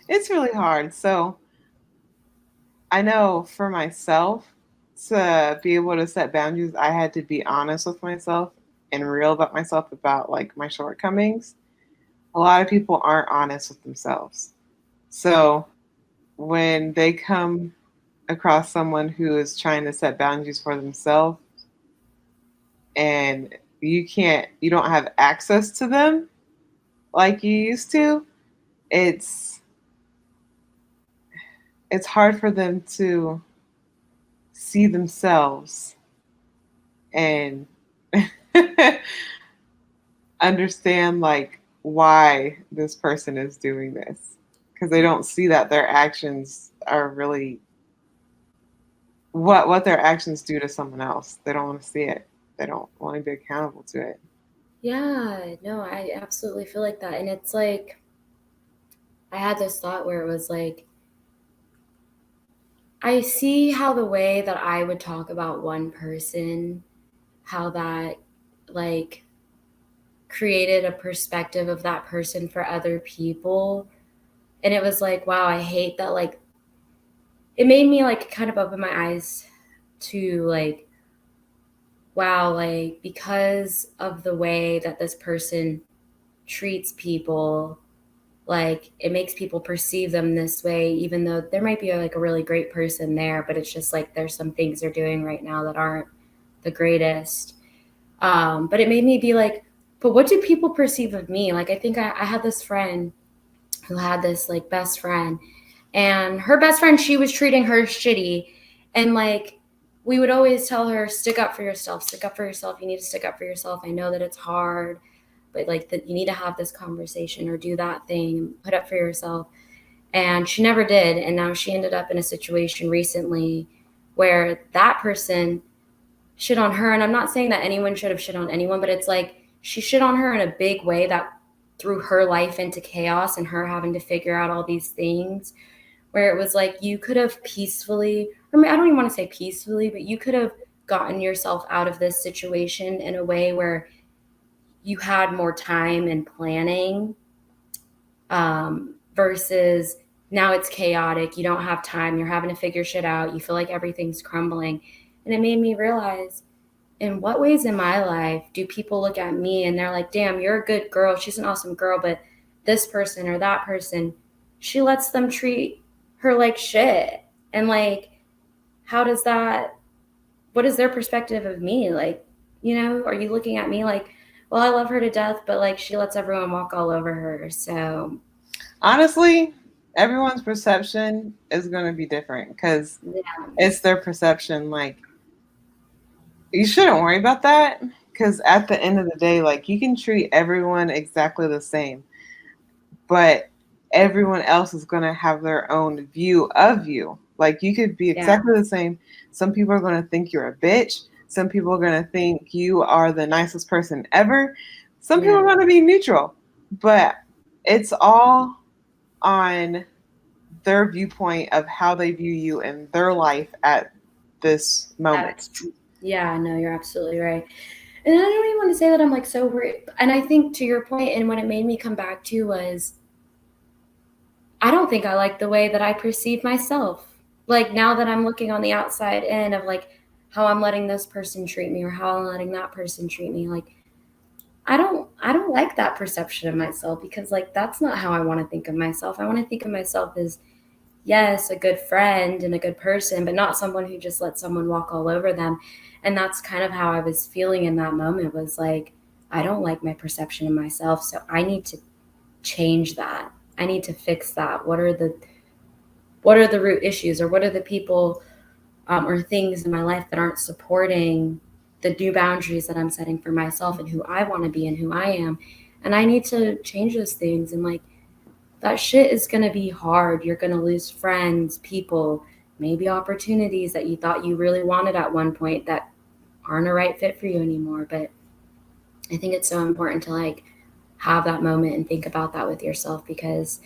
A: it's really hard. So I know for myself to be able to set boundaries, I had to be honest with myself and real about myself about like my shortcomings, a lot of people aren't honest with themselves. So when they come across someone who is trying to set boundaries for themselves and you don't have access to them like you used to, it's it's hard for them to see themselves and understand like why this person is doing this because they don't see that their actions are really what their actions do to someone else. They don't want to see it. They don't want to be accountable to it.
B: Yeah, no, I absolutely feel like that. And it's like, I had this thought where it was like, I see how the way that I would talk about one person, how that like created a perspective of that person for other people. And it was like, wow, I hate that. Like, it made me like kind of open my eyes to like, wow, like because of the way that this person treats people, like it makes people perceive them this way, even though there might be like a really great person there, but it's just like there's some things they're doing right now that aren't the greatest. But it made me be like, but what do people perceive of me? Like I think I had this friend who had this like best friend, and her best friend, she was treating her shitty, and like we would always tell her, stick up for yourself, stick up for yourself, you need to stick up for yourself, I know that it's hard, but like that you need to have this conversation or do that thing, put up for yourself. And she never did, and now she ended up in a situation recently where that person shit on her. And I'm not saying that anyone should have shit on anyone, but it's like she shit on her in a big way that threw her life into chaos and her having to figure out all these things, where it was like you could have peacefully, or I don't even want to say peacefully, but you could have gotten yourself out of this situation in a way where you had more time and planning, versus now it's chaotic. You don't have time. You're having to figure shit out. You feel like everything's crumbling. And it made me realize, in what ways in my life do people look at me and they're like, damn, you're a good girl. She's an awesome girl. But this person or that person, she lets them treat her like shit. And like, how does that, what is their perspective of me? Like, you know, are you looking at me like, well, I love her to death, but like she lets everyone walk all over her. So
A: Honestly, everyone's perception is going to be different because
B: yeah,
A: it's their perception. Like, you shouldn't worry about that because at the end of the day, like, you can treat everyone exactly the same, but everyone else is going to have their own view of you. Like, you could be
B: yeah,
A: exactly the same. Some people are going to think you're a bitch. Some people are going to think you are the nicest person ever. Some people
B: yeah.
A: are going to be neutral, but it's all on their viewpoint of how they view you in their life at this moment.
B: That's, yeah, no, you're absolutely right. And I don't even want to say that I'm like so worried. And I think to your point, and what it made me come back to was, I don't think I like the way that I perceive myself. Like now that I'm looking on the outside in of like how I'm letting this person treat me or how I'm letting that person treat me, like I don't like that perception of myself, because like that's not how I want to think of myself. I want to think of myself as, yes, a good friend and a good person, but not someone who just lets someone walk all over them. And that's kind of how I was feeling in that moment, was like, I don't like my perception of myself. So I need to change that. I need to fix that. What are the root issues, or what are the people, or things in my life that aren't supporting the new boundaries that I'm setting for myself and who I want to be and who I am. And I need to change those things. And like, that shit is going to be hard. You're going to lose friends, people, maybe opportunities that you thought you really wanted at one point that aren't a right fit for you anymore. But I think it's so important to like have that moment and think about that with yourself, because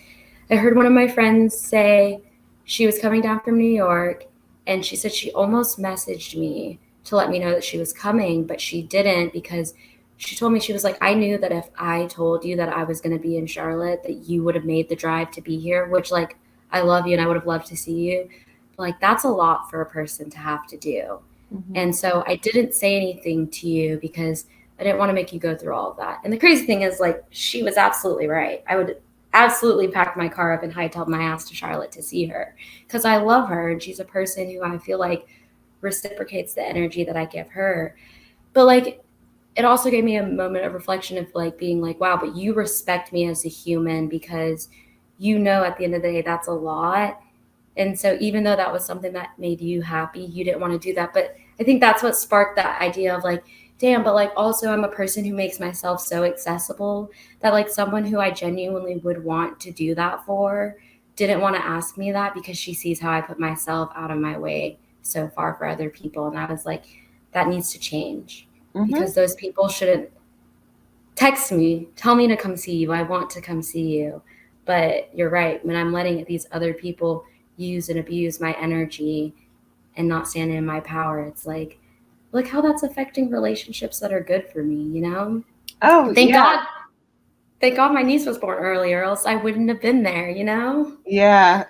B: I heard one of my friends say she was coming down from New York, and she said she almost messaged me to let me know that she was coming, but she didn't, because she told me, she was like, I knew that if I told you that I was going to be in Charlotte, that you would have made the drive to be here, which like, I love you and I would have loved to see you. But like, that's a lot for a person to have to do.
A: Mm-hmm.
B: And so I didn't say anything to you because I didn't want to make you go through all of that. And the crazy thing is, like, she was absolutely right. I would absolutely pack my car up and hightail my ass to Charlotte to see her because I love her and she's a person who I feel like reciprocates the energy that I give her. But like, it also gave me a moment of reflection of like being like, wow, but you respect me as a human because you know at the end of the day that's a lot. And so even though that was something that made you happy, you didn't want to do that. But I think that's what sparked that idea of like, damn, but like also I'm a person who makes myself so accessible that like someone who I genuinely would want to do that for didn't want to ask me that because she sees how I put myself out of my way so far for other people. And I was like, that needs to change
A: Mm-hmm.
B: because those people shouldn't text me, tell me to come see you. I want to come see you. But you're right. When I'm letting these other people use and abuse my energy and not stand in my power, it's like, look how that's affecting relationships that are good for me, you know?
A: Oh
B: And
A: yeah,
B: thank God my niece was born earlier, else I wouldn't have been there, you know?
A: yeah.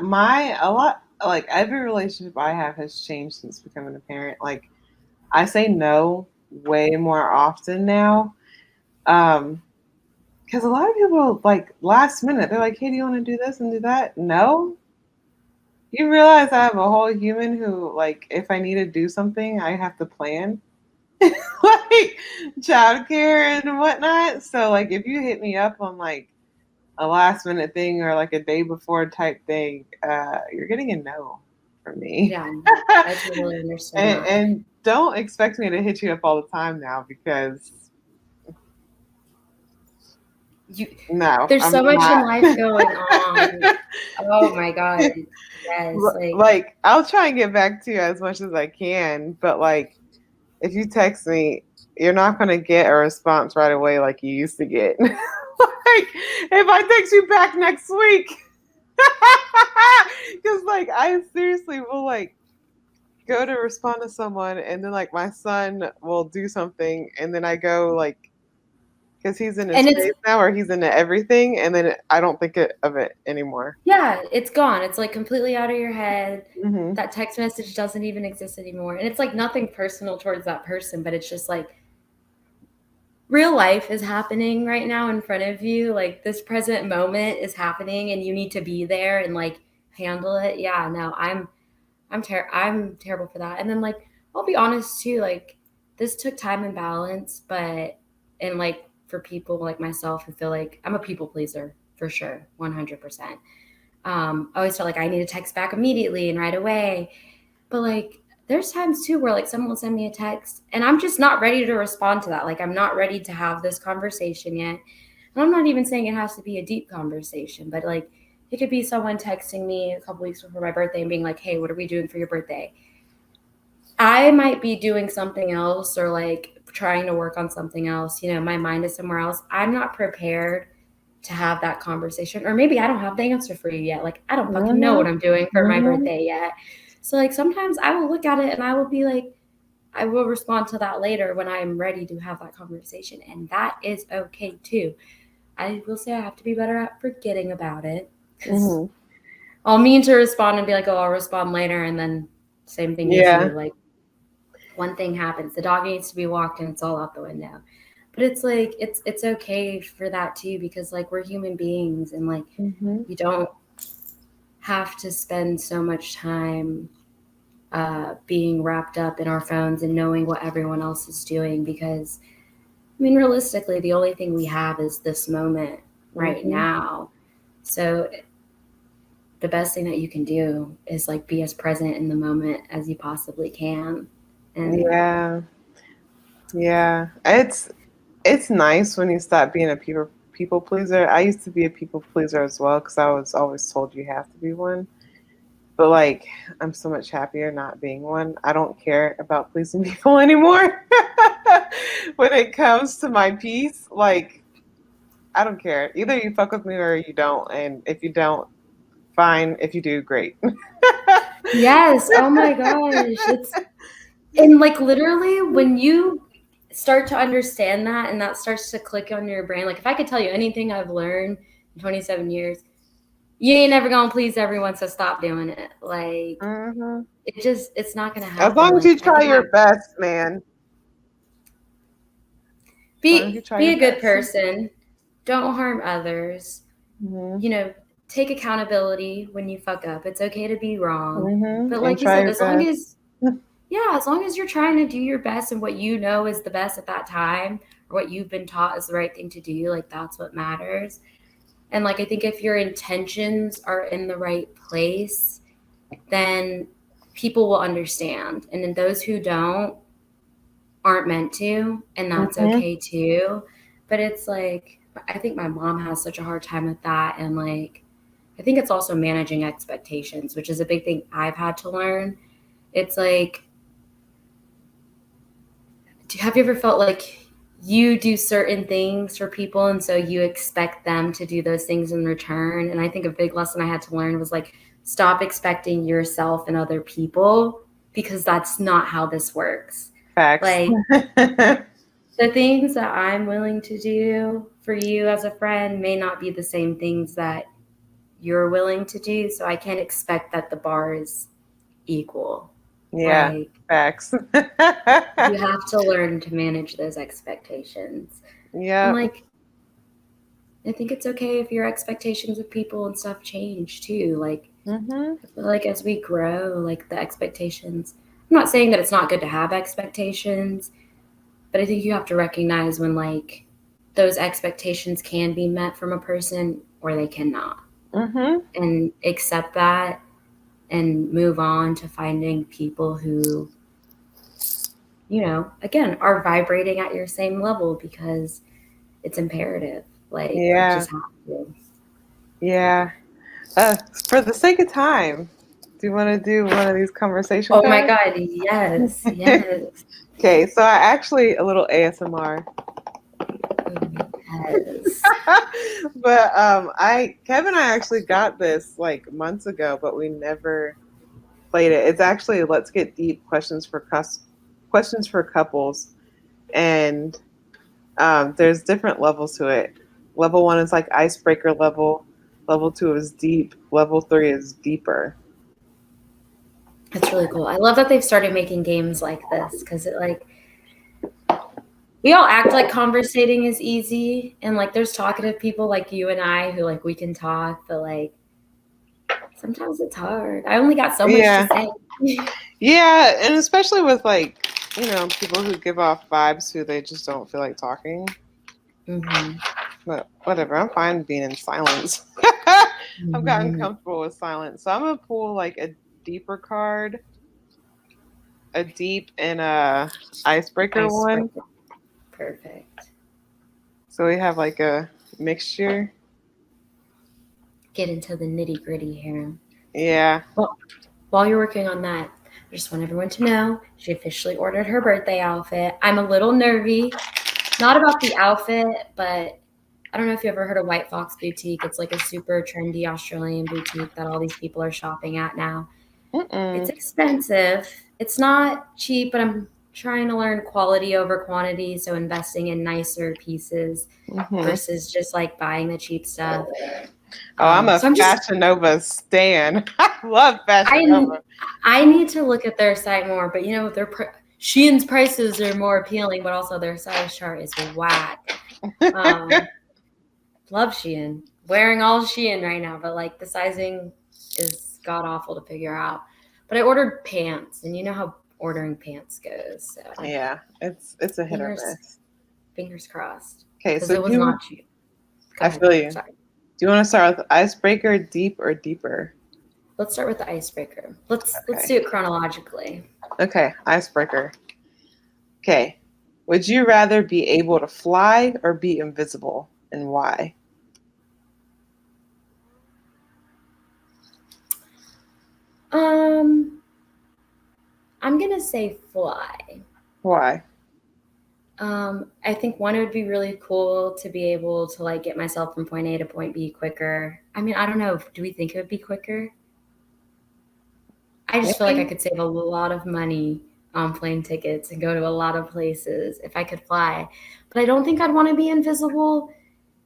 A: My a lot like every relationship I have has changed since becoming a parent. Like I say no way more often now. Because a lot of people like last minute, they're like, "Hey, do you want to do this and do that?" No, you realize I have a whole human who, like, if I need to do something, I have to plan, like childcare and whatnot. So, like, if you hit me up on like a last minute thing or like a day before type thing, you're getting a no from me.
B: Yeah, I totally understand that.
A: And don't expect me to hit you up all the time now because
B: You,
A: no,
B: there's
A: I'm
B: so much in
A: not.
B: life going on. Oh my God. Yes. Like,
A: Like, I'll try and get back to you as much as I can, but like, if you text me, you're not going to get a response right away like you used to get. Like, if I text you back next week, because like, I seriously will like go to respond to someone, and then like my son will do something, and then I go like, because he's in his
B: and it's
A: face now, or he's into everything, and then I don't think of it anymore.
B: yeah, it's gone. It's like completely out of your head.
A: Hmm.
B: That text message doesn't even exist anymore. And it's like nothing personal towards that person, but it's just like real life is happening right now in front of you. Like this present moment is happening and you need to be there and like handle it. Yeah, no, I'm terrible for that. And then like I'll be honest too, like this took time and balance, but and like for people like myself who feel like I'm a people pleaser for sure, 100%. I always felt like I need to text back immediately and right away. But like, there's times too where like someone will send me a text and I'm just not ready to respond to that. Like, I'm not ready to have this conversation yet. And I'm not even saying it has to be a deep conversation, but like, it could be someone texting me a couple weeks before my birthday and being like, hey, what are we doing for your birthday? I might be doing something else or like trying to work on something else. You know, my mind is somewhere else. I'm not prepared to have that conversation. Or maybe I don't have the answer for you yet. Like, I don't fucking know
A: Hmm.
B: what I'm doing for my
A: Hmm.
B: birthday yet. So, like, sometimes I will look at it and I will be like, I will respond to that later when I'm ready to have that conversation. And that is okay too. I will say I have to be better at forgetting about it because
A: Hmm.
B: I'll mean to respond and be like, oh, I'll respond later. And then, same thing as you.
A: Yeah.
B: Like, one thing happens, the dog needs to be walked and it's all out the window. But it's like it's okay for that too because like we're human beings and like
A: Hmm.
B: you don't have to spend so much time being wrapped up in our phones and knowing what everyone else is doing because I mean realistically the only thing we have is this moment right
A: Hmm.
B: now. So the best thing that you can do is like be as present in the moment as you possibly can. And
A: Yeah. Yeah. It's nice when you stop being a people pleaser. I used to be a people pleaser as well because I was always told you have to be one. But like, I'm so much happier not being one. I don't care about pleasing people anymore. When it comes to my peace, like, I don't care. Either you fuck with me or you don't. And if you don't, fine. If you do, great.
B: yes, oh my gosh, it's and like literally when you start to understand that and that starts to click on your brain, like if I could tell you anything I've learned in 27 years, you ain't never gonna please everyone, so stop doing it. Like
A: Hmm.
B: it's not gonna
A: As
B: happen.
A: long as you
B: Like I
A: try
B: think
A: your best, man. As long as you try
B: Be
A: your
B: a good
A: best.
B: person. Don't harm others.
A: Mm-hmm.
B: You know, take accountability when you fuck up. It's okay to be wrong.
A: Mm-hmm.
B: But
A: And
B: like you
A: try
B: said,
A: your best.
B: as long as you're trying to do your best and what you know is the best at that time, or what you've been taught is the right thing to do, like that's what matters. And like I think if your intentions are in the right place, then people will understand. And then those who don't aren't meant to, and that's
A: Mm-hmm.
B: okay too. But it's like I think my mom has such a hard time with that, and like I think it's also managing expectations, which is a big thing I've had to learn. It's like, have you ever felt like you do certain things for people and so you expect them to do those things in return? And I think a big lesson I had to learn was like, stop expecting yourself and other people, because that's not how this works.
A: Facts.
B: Like, the things that I'm willing to do for you as a friend may not be the same things that you're willing to do. So I can't expect that the bar is equal.
A: Yeah,
B: Like,
A: facts.
B: you have to learn to manage those expectations. And
A: Yep.
B: like, I think it's okay if your expectations of people and stuff change too. Like,
A: Mm-hmm.
B: I feel like as we grow, like the expectations, I'm not saying that it's not good to have expectations, but I think you have to recognize when like those expectations can be met from a person or they cannot,
A: Mm-hmm.
B: and accept that and move on to finding people who, again, are vibrating at your same level, because it's imperative. Like, you
A: Yeah.
B: just have to.
A: Yeah. For the sake of time, do you want to do one of these conversation
B: Oh my
A: cards?
B: God, yes, yes.
A: Okay, so I actually a little ASMR.
B: Yes.
A: But I Kevin and I actually got this like months ago, but we never played it. It's actually Let's Get Deep questions for couples, and there's different levels to it. Level 1 is like icebreaker level. Level 2 is deep. Level 3 is deeper.
B: That's really cool. I love that they've started making games like this, because it like, we all act like conversating is easy, and like there's talkative people like you and I who like we can talk, but like sometimes it's hard. I only got so much to
A: Yeah.
B: say.
A: Yeah, and especially with like, people who give off vibes who they just don't feel like talking.
B: Mm-hmm.
A: But whatever, I'm fine being in silence. I've gotten
B: Mm-hmm.
A: comfortable with silence. So I'm gonna pull like a deeper card, a deep and a icebreaker one.
B: Icebreaker. Perfect.
A: So we have like a mixture.
B: Get into the nitty gritty here.
A: Yeah.
B: Well, while you're working on that, I just want everyone to know she officially ordered her birthday outfit. I'm a little nervy, not about the outfit, but I don't know if you ever heard of White Fox Boutique. It's like a super trendy Australian boutique that all these people are shopping at now. It's
A: Mm-mm.
B: expensive. It's not cheap, but I'm trying to learn quality over quantity. So investing in nicer pieces
A: Mm-hmm.
B: versus just like buying the cheap stuff.
A: Oh, I'm a
B: So I'm just
A: Fashion Nova stan. I love Fashion
B: I
A: Nova.
B: I need to look at their site more, but Shein's prices are more appealing, but also their size chart is whack. Um, love Shein. Wearing all Shein right now, but like the sizing is god awful to figure out. But I ordered pants, and you know how ordering pants goes. So
A: Yeah, it's a hit or
B: fingers
A: miss.
B: fingers crossed,
A: Okay,
B: because
A: so
B: it was not cheap. Go
A: I
B: ahead.
A: feel you.
B: Sorry.
A: Do you want to start with icebreaker, deep, or deeper?
B: Let's start with the icebreaker. Let's
A: Okay.
B: do it chronologically.
A: Okay, icebreaker. Okay. Would you rather be able to fly or be invisible, and why?
B: Um, I'm gonna say fly.
A: Why?
B: I think one, it would be really cool to be able to like get myself from point A to point B quicker. I mean, I don't know. Do we think it would be quicker? I just feel like I
A: Maybe.
B: could save a lot of money on plane tickets and go to a lot of places if I could fly. But I don't think I'd want to be invisible,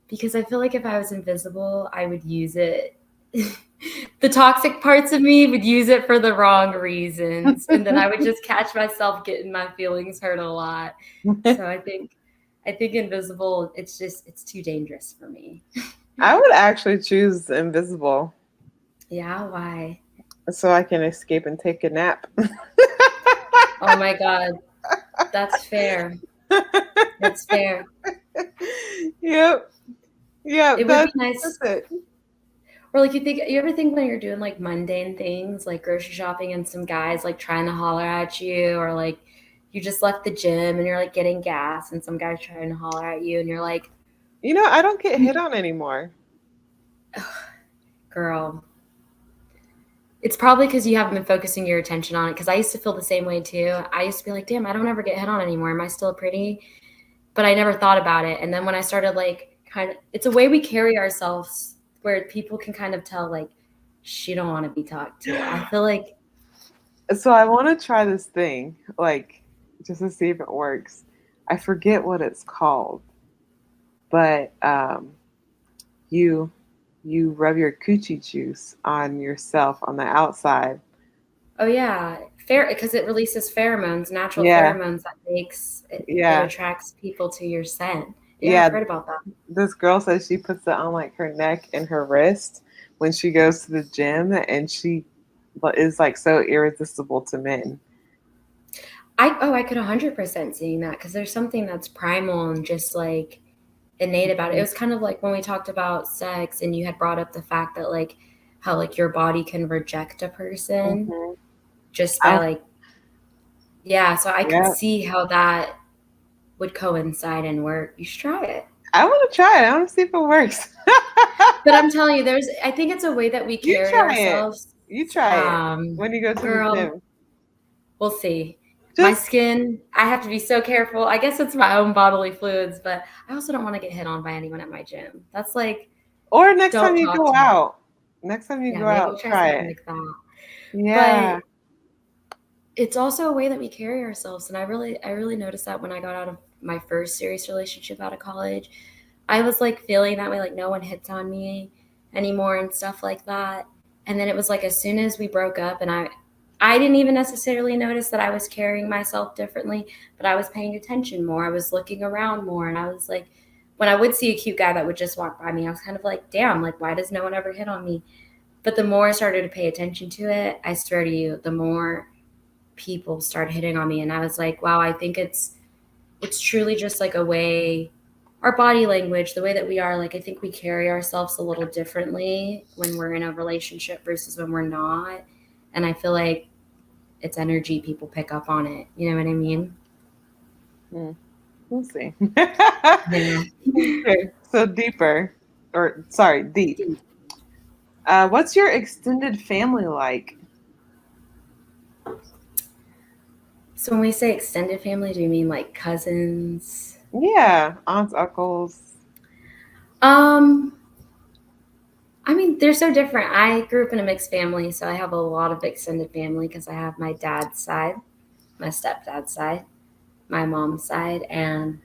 B: because I feel like if I was invisible, I would use it. The toxic parts of me would use it for the wrong reasons. And then I would just catch myself getting my feelings hurt a lot. So I think I think invisible, it's too dangerous for me.
A: I would actually choose invisible
B: Yeah, why?
A: so I can escape and take a nap.
B: Oh my God, that's fair. That's fair.
A: Yep. Yep.
B: It would be
A: That's
B: nice.
A: it.
B: Or like you ever think when you're doing like mundane things like grocery shopping and some guys like trying to holler at you, or like you just left the gym and you're like getting gas and some guy's trying to holler at you and you're like,
A: I don't get hit on anymore.
B: girl, it's probably because you haven't been focusing your attention on it. Because I used to feel the same way too. I used to be like, damn, I don't ever get hit on anymore. Am I still pretty? But I never thought about it. And then when I started like it's a way we carry ourselves where people can kind of tell like she don't want to be talked to. I feel like,
A: So I want to try this thing, like, just to see if it works. I forget what it's called, but you you rub your coochie juice on yourself on the outside.
B: oh yeah, fair, because it releases pheromones, natural
A: Yeah,
B: pheromones that makes it
A: yeah,
B: attracts people to your scent. Yeah, I've
A: yeah.
B: heard about that.
A: This girl says she puts it on like her neck and her wrist when she goes to the gym, and she is like so irresistible to men.
B: I could 100% seeing that because there's something that's primal and just like innate about it. It was kind of like when we talked about sex and you had brought up the fact that like how like your body can reject a person
A: Mm-hmm.
B: just by
A: Oh,
B: like, yeah, so I could
A: yeah.
B: see how that would coincide and work. You should try it.
A: I want to try it. I want to see if it works.
B: But I'm telling you, I think it's a way that we
A: You
B: carry
A: try it.
B: ourselves.
A: You try it when you go to the
B: Girl,
A: gym.
B: we'll see. My
A: Just
B: skin, I have to be so careful. I guess it's my own bodily fluids, but I also don't want to get hit on by anyone at my gym. That's like,
A: or next time
B: don't
A: you
B: talk
A: go
B: to me.
A: out. Next time you
B: Yeah,
A: go
B: maybe
A: out,
B: try
A: try
B: something
A: it.
B: like that.
A: Yeah.
B: But it's also a way that we carry ourselves. And I really noticed that when I got out of my first serious relationship out of college. I was like feeling that way, like no one hits on me anymore and stuff like that. And then it was like as soon as we broke up, and I didn't even necessarily notice that I was carrying myself differently, but I was paying attention more. I was looking around more, and I was like, when I would see a cute guy that would just walk by me, I was kind of like, damn, like why does no one ever hit on me? But the more I started to pay attention to it, I swear to you, the more people started hitting on me, and I was like, wow, I think it's truly just like a way, our body language, the way that we are, like I think we carry ourselves a little differently when we're in a relationship versus when we're not. And I feel like it's energy, people pick up on it, you know what I mean?
A: Hmm. We'll see.
B: Yeah.
A: Okay, so deeper, or sorry, deep. What's your extended family like?
B: So when we say extended family, do you mean like cousins?
A: Yeah, aunts, uncles.
B: um I mean, they're so different. I grew up in a mixed family, so I have a lot of extended family because I have my dad's side, my stepdad's side, my mom's side, and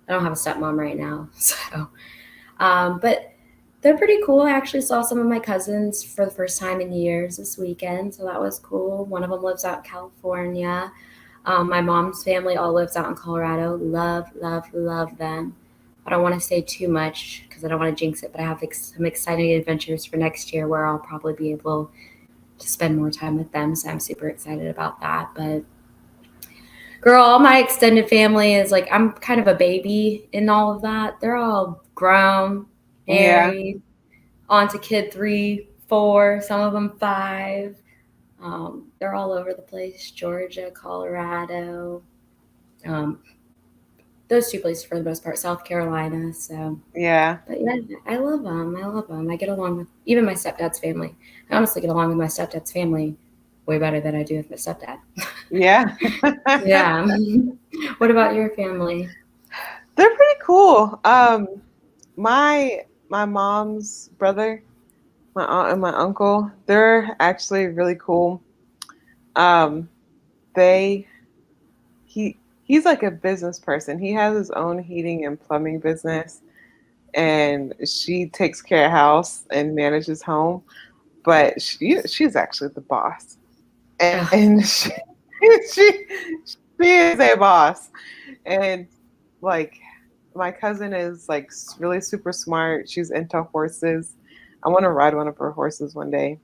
B: I don't have a stepmom right now. So, but they're pretty cool. I actually saw some of my cousins for the first time in years this weekend, so that was cool. One of them lives out in California. My mom's family all lives out in Colorado. Love, love, love them. I don't want to say too much because I don't want to jinx it, but I have some exciting adventures for next year where I'll probably be able to spend more time with them. So I'm super excited about that. But girl, all my extended family is like, I'm kind of a baby in all of that. They're all grown,
A: Yeah,
B: married, on to kid 3, 4, some of them 5. They're all over the place, Georgia, Colorado, um, those two places for the most part, South Carolina. So,
A: yeah,
B: but yeah, I love them. I love them. I get along with even my stepdad's family. I honestly get along with my stepdad's family way better than I do with my stepdad.
A: yeah.
B: Yeah. What about your family?
A: They're pretty cool. My mom's brother, my aunt and my uncle, they're actually really cool. Um, they he's like a business person. He has his own heating and plumbing business, and she takes care of house and manages home. But she's actually the boss,
B: Ugh,
A: and she she is a boss, and like. My cousin is like really super smart. She's into horses. I want to ride one of her horses one day.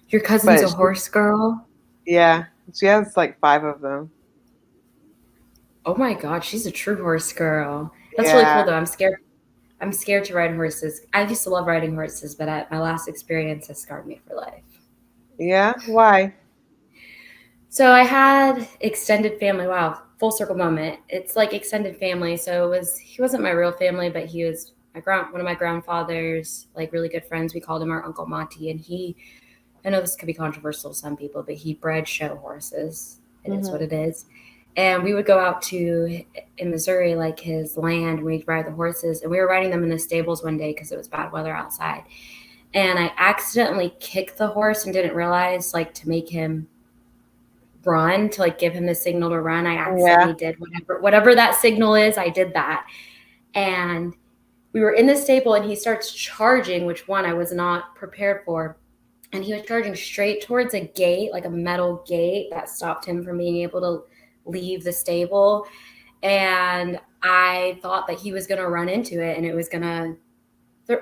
B: Your cousin's
A: But
B: a horse girl?
A: yeah, she has like 5 of them.
B: Oh my god, she's a true horse girl. That's really
A: Yeah.
B: cool though. I'm scared to ride horses. I used to love riding horses, but my last experience has scarred me for life.
A: Yeah. Why?
B: So I had extended family. Wow, full circle moment. It's like extended family. So he wasn't my real family, but he was one of my grandfather's like really good friends. We called him our Uncle Monty, and I know this could be controversial to some people, but he bred show horses. It is what
A: Hmm.
B: it is. And we would go out to in Missouri, like his land, and we'd ride the horses. And we were riding them in the stables one day because it was bad weather outside. And I accidentally kicked the horse and didn't realize, like, to make him run, to like give him the signal to run. I
A: Yeah.
B: accidentally did whatever that signal is. I did that, and we were in the stable, and he starts charging, which one I was not prepared for. And he was charging straight towards a gate, like a metal gate that stopped him from being able to leave the stable. And I thought that he was going to run into it and it was going to,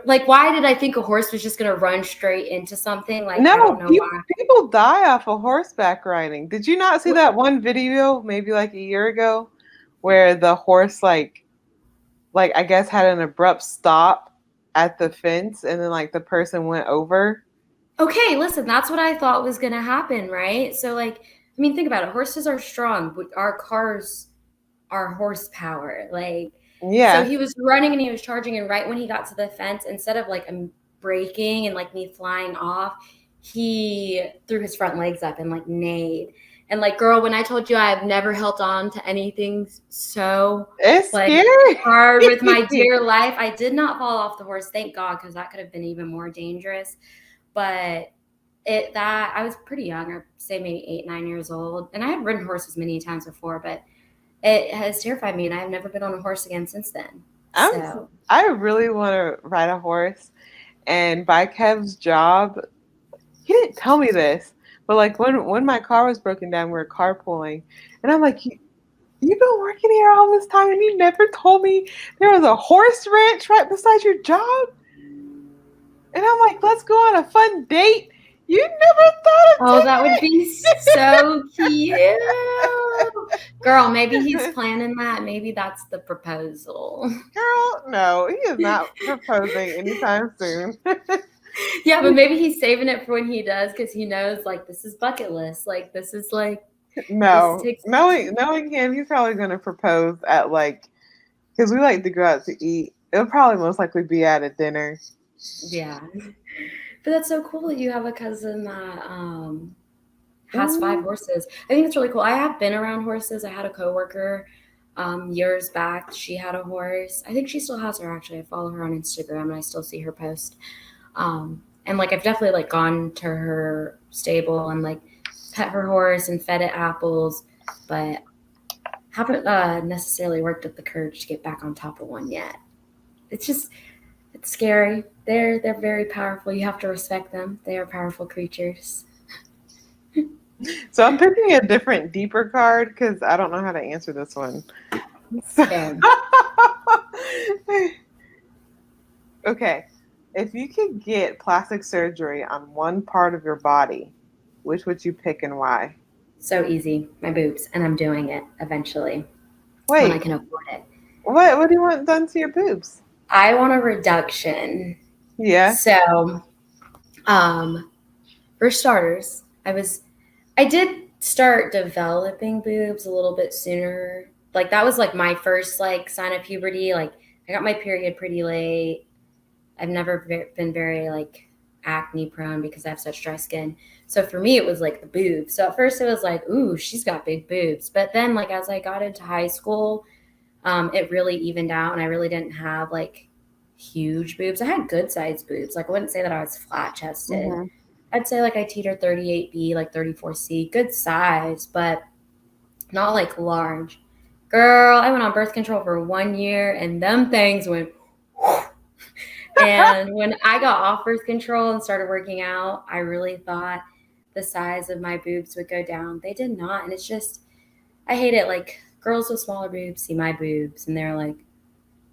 B: like, why did I think a horse was just going to run straight into something? Like, I don't
A: No,
B: know why.
A: people die off of horseback riding. Did you not see that one video maybe like a year ago where the horse like I guess had an abrupt stop at the fence and then like the person went over?
B: Okay, listen, that's what I thought was going to happen, right? So, like, I mean, think about it. Horses are strong, but our cars are horsepower. Like, so
A: Yeah.
B: he was running and he was charging, and right when he got to the fence, instead of like braking and like me flying off, he threw his front legs up and like neighed. And like, girl, when I told you I have never held on to anything so
A: It's
B: like
A: scary.
B: hard with my dear life, I did not fall off the horse, thank God, because that could have been even more dangerous. But I was pretty young, I'd say maybe 8, 9 years old, and I had ridden horses many times before, but it has terrified me, and I've never been on a horse again since then.
A: I'm
B: So,
A: I really want to ride a horse. And by Kev's job, he didn't tell me this, but like when my car was broken down, we were carpooling, and I'm like, you've been working here all this time, and you never told me there was a horse ranch right beside your job. And I'm like, let's go on a fun date. You never thought of
B: oh, that would
A: taking
B: be so cute. Girl, maybe he's planning that. Maybe that's the proposal.
A: Girl, no, he is not proposing anytime soon.
B: Yeah, but maybe he's saving it for when he does, because he knows, like, this is bucket list. Like, this is like, this
A: No,
B: takes.
A: knowing him, he's probably gonna propose at like because we like to go out to eat. It'll probably most likely be at a dinner.
B: Yeah. But that's so cool that you have a cousin that has 5
A: Mm,
B: horses. I think it's really cool. I have been around horses. I had a coworker years back. She had a horse. I think she still has her, actually. I follow her on Instagram and I still see her post. And like I've definitely like gone to her stable and like pet her horse and fed it apples, but haven't necessarily worked up the courage to get back on top of one yet. It's just it's scary. They're very powerful. You have to respect them. They are powerful creatures.
A: So I'm picking a different, deeper card because I don't know how to answer this one. So-
B: Fair.
A: okay, if you could get plastic surgery on one part of your body, which would you pick and why?
B: So easy. My boobs, and I'm doing it eventually when I
A: Wait,
B: can afford it.
A: what do you want done to your boobs?
B: I want a reduction.
A: Yeah.
B: So, um, for starters, I did start developing boobs a little bit sooner. Like that was like my first like sign of puberty. Like I got my period pretty late. I've never been very like acne prone because I have such dry skin. So for me, it was like the boobs. So at first it was like, ooh, she's got big boobs. But then like as I got into high school, it really evened out, and I really didn't have like huge boobs. I had good sized boobs. Like I wouldn't say that I was flat chested.
A: Hmm.
B: I'd say like I teeter 38B, like 34C, good size, but not like large. Girl, I went on birth control for 1 year and them things went. And when I got off birth control and started working out, I really thought the size of my boobs would go down. They did not. And it's just, I hate it. Like girls with smaller boobs see my boobs and they're like,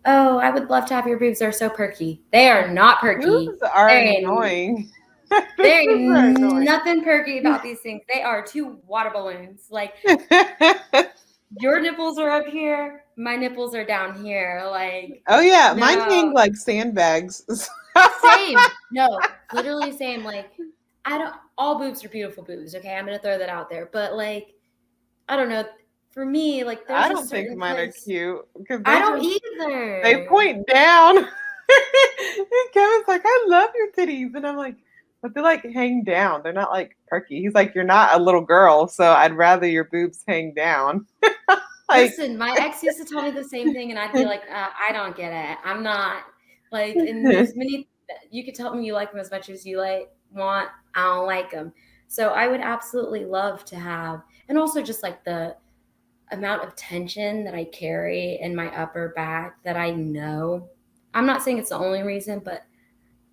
B: Oh, I would love to have your boobs. They're so perky. They are not perky.
A: Boobs are
B: There ain't,
A: annoying. The
B: there
A: boobs are
B: ain't
A: annoying.
B: nothing perky about these things. They are two water balloons. Like, your nipples are up here, my nipples are down here. Like,
A: Oh yeah, mine hang
B: no,
A: like sandbags.
B: same. No, literally same. Like, I don't, all boobs are beautiful boobs. Okay. I'm going to throw that out there. But, like, I don't know. For me, like,
A: I
B: there's a
A: don't think
B: certain
A: mine are
B: place.
A: cute because
B: I
A: they
B: don't
A: just they
B: either.
A: point down. And Kevin's like, I love your titties. And I'm like, but they like hang down. They're not like perky. He's like, you're not a little girl, so I'd rather your boobs hang down. Like
B: Listen, my ex used to tell me the same thing, and I'd be like, I don't get it. I'm not like, and there's many, you could tell me you like them as much as you like want. I don't like them. So I would absolutely love to have, and also just like the amount of tension that I carry in my upper back that I know. I'm not saying it's the only reason, but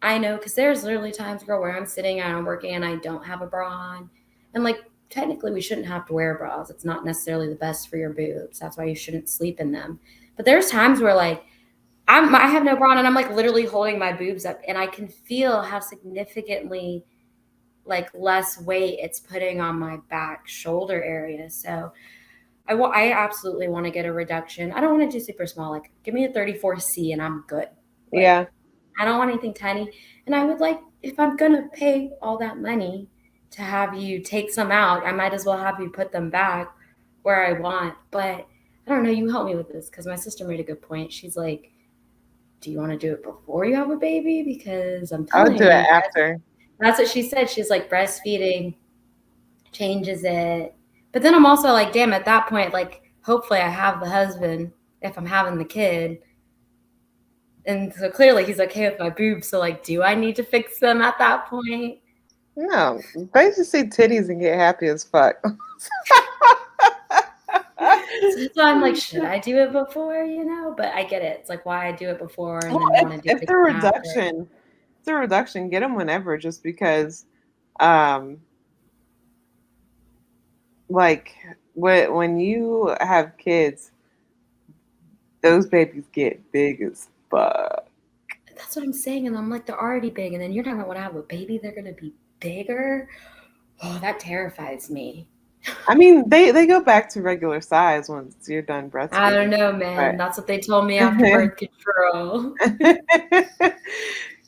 B: I know because there's literally times, girl, where I'm sitting and I'm working and I don't have a bra on. And like, technically, we shouldn't have to wear bras. It's not necessarily the best for your boobs. That's why you shouldn't sleep in them. But there's times where like, I have no bra on and I'm like literally holding my boobs up and I can feel how significantly like less weight it's putting on my back shoulder area. So I absolutely want to get a reduction. I don't want to do super small. Like, give me a 34C and I'm good. Like,
A: yeah.
B: I don't want anything tiny. And I would like, if I'm going to pay all that money to have you take some out, I might as well have you put them back where I want. But I don't know. You help me with this because my sister made a good point. She's like, do you want to do it before you have a baby? Because I'm
A: I would do
B: telling
A: it
B: you,
A: after.
B: that's what she said. She's like, breastfeeding changes it. But then I'm also like, damn, at that point, like, hopefully I have the husband if I'm having the kid. And so clearly he's okay with my boobs. So, like, do I need to fix them at that point?
A: No. They just see titties and get happy as fuck.
B: So that's why I'm like, should I do it before, you know? But I get it. It's like why I do it before and
A: Well,
B: then want to do it
A: if the
B: again after.
A: reduction, if the reduction, get them whenever. Just because, um, like when you have kids, those babies get big as fuck.
B: That's what I'm saying. And I'm like, they're already big. And then you're talking about when I have a baby, they're going to be bigger. Oh, that terrifies me.
A: I mean, they go back to regular size once you're done
B: I don't
A: breastfeeding.
B: know, man.
A: But
B: That's what they told me after birth control.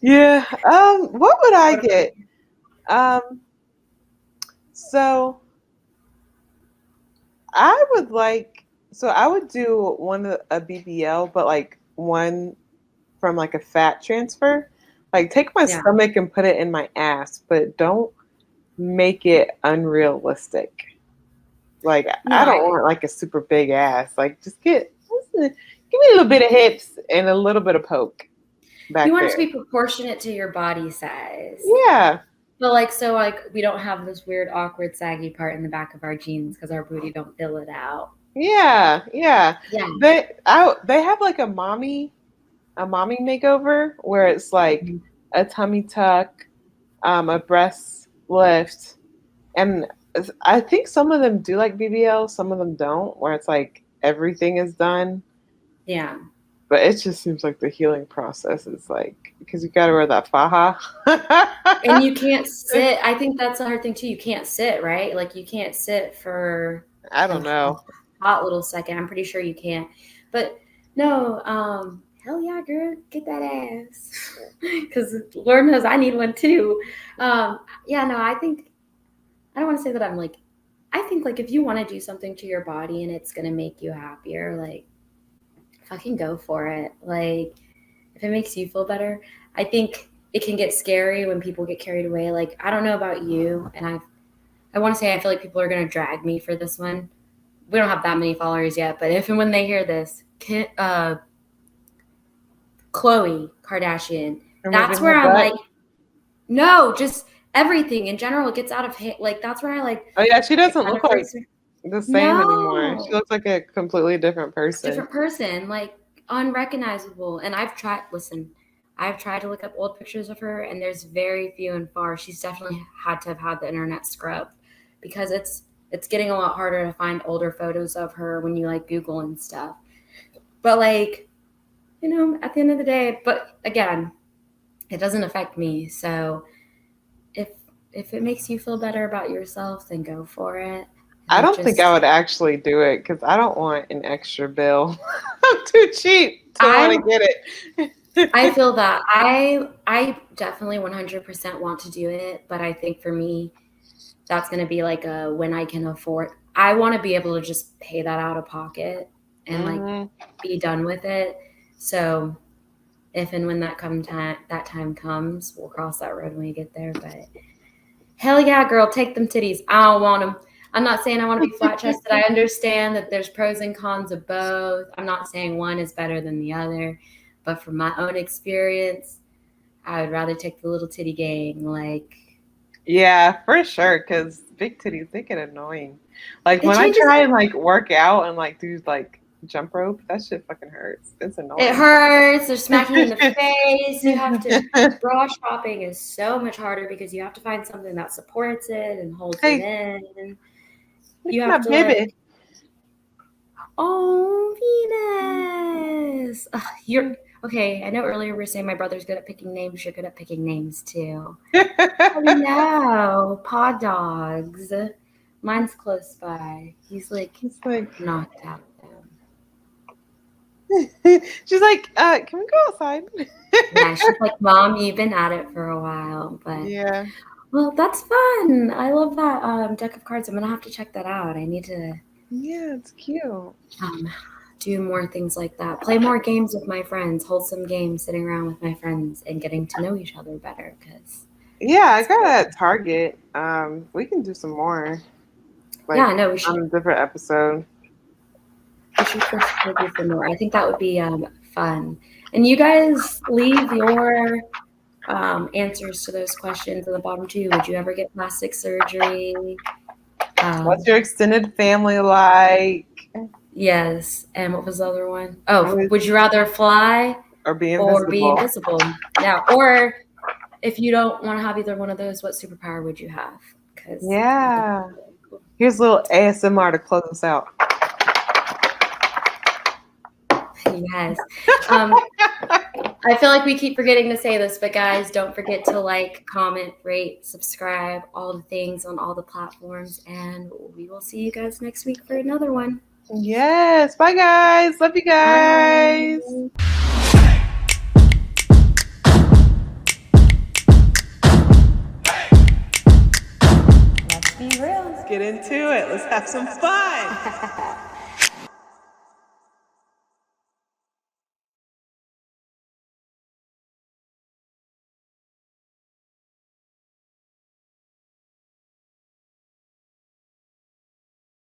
A: yeah, what would I get? Um, so I would like, so I would do a BBL, but like one from like a fat transfer. Like take my
B: Yeah.
A: stomach and put it in my ass, but don't make it unrealistic. Like
B: No,
A: I don't want like a super big ass. Like just give me a little bit of hips and a little bit of poke
B: you
A: back
B: want it to
A: there.
B: be proportionate to your body size.
A: Yeah,
B: But like, so like we don't have this weird awkward saggy part in the back of our jeans because our booty don't fill it out.
A: yeah, yeah.
B: Yeah.
A: They have like a mommy makeover where it's like
B: Mhm.
A: a tummy tuck, a breast lift, and I think some of them do like BBL, some of them don't, where it's like everything is done.
B: Yeah.
A: But it just seems like the healing process is like because you got to wear that faja.
B: And you can't sit. I think that's the hard thing too. You can't sit, right? Like you can't sit for
A: I
B: a
A: don't know.
B: hot little second. I'm pretty sure you can't. But no, hell yeah, girl, get that ass. Because Lord knows I need one too. Yeah, no, I don't want to say that I'm like, I think like if you want to do something to your body and it's gonna make you happier, like fucking go for it. Like if it makes you feel better, I think it can get scary when people get carried away. Like I don't know about you, and I want to say I feel like people are gonna drag me for this one. We don't have that many followers yet, but if and when they hear this, Khloe Kardashian, that's
A: Removing
B: where
A: her
B: I'm
A: butt.
B: like, no, just everything in general. It gets out of hand. Like that's where I like.
A: Oh yeah, she
B: It
A: doesn't
B: kind
A: look
B: of
A: like
B: freaks me.
A: the same anymore. She
B: No,
A: looks like a completely different person.
B: different person, like unrecognizable. And I've tried. Listen, I've tried to look up old pictures of her, and there's very few and far. She's definitely had to have had the internet scrubbed because it's getting a lot harder to find older photos of her when you like Google and stuff. But like at the end of the day, but again, it doesn't affect me. So if if it makes you feel better about yourself, then go for it. I
A: I
B: think
A: don't think I
B: just
A: would actually do it because I don't want an extra bill. I'm too cheap to want to
B: I
A: get
B: I
A: it.
B: feel that I definitely 100% want to do it, but I think for me that's going to be like a when I can afford. I want to be able to just pay that out of pocket and like
A: Hmm.
B: be done with it. So if and when that time comes, we'll cross that road when we get there. But hell yeah, girl, take them titties. I don't want them. I'm not saying I want to be flat chested. I understand that there's pros and cons of both. I'm not saying one is better than the other, but from my own experience, I would rather take the little titty gang. Like
A: Yeah, for sure. Because big titties, they get annoying. Like
B: it
A: when I
B: changes.
A: try and like work out and like do like jump rope, that shit fucking hurts. It's
B: It
A: annoying.
B: hurts. They're smacking you in the face. You have to. Bra shopping is so much harder because you have to find something that supports it and holds it
A: Hey,
B: in.
A: look
B: You
A: at my
B: have to
A: baby.
B: like, oh, Venus. Ugh, you're okay. I know earlier we were saying my brother's good at picking names. You're good at picking names too. Oh no, paw dogs. Mine's close by. He's like
A: It's like
B: knocked out though.
A: she's like, can we go outside?
B: Yeah, she's like, Mom, you've been at it for a while, but
A: Yeah.
B: well, that's fun. I love that deck of cards. I'm gonna have to check that out. I need to
A: Yeah, it's cute.
B: um, do more things like that. Play more games with my friends. Wholesome games, sitting around with my friends and getting to know each other better. Because
A: Yeah, I
B: that's
A: got
B: cool.
A: it at Target. We can do some more, like
B: Yeah, no,
A: on a different episode.
B: we should for sure do some more. I think that would be fun. And you guys leave your answers to those questions at the bottom too. Would you ever get plastic surgery?
A: What's
B: Um,
A: your extended family like?
B: Yes. And what was the other one? Oh,
A: Would-
B: would you rather fly
A: Or be
B: or be
A: invisible?
B: invisible? Yeah. Or if you don't want to have either one of those, what superpower would you have? Because I think that would
A: Yeah.
B: be really cool.
A: Here's a little ASMR to close us out.
B: Yes. Um, I feel like we keep forgetting to say this, but guys, don't forget to like, comment, rate, subscribe, all the things on all the platforms. And we will see you guys next week for another one.
A: Yes. Bye, guys. Love you guys.
B: Bye. Let's be real.
A: Let's get into it. Let's have some fun.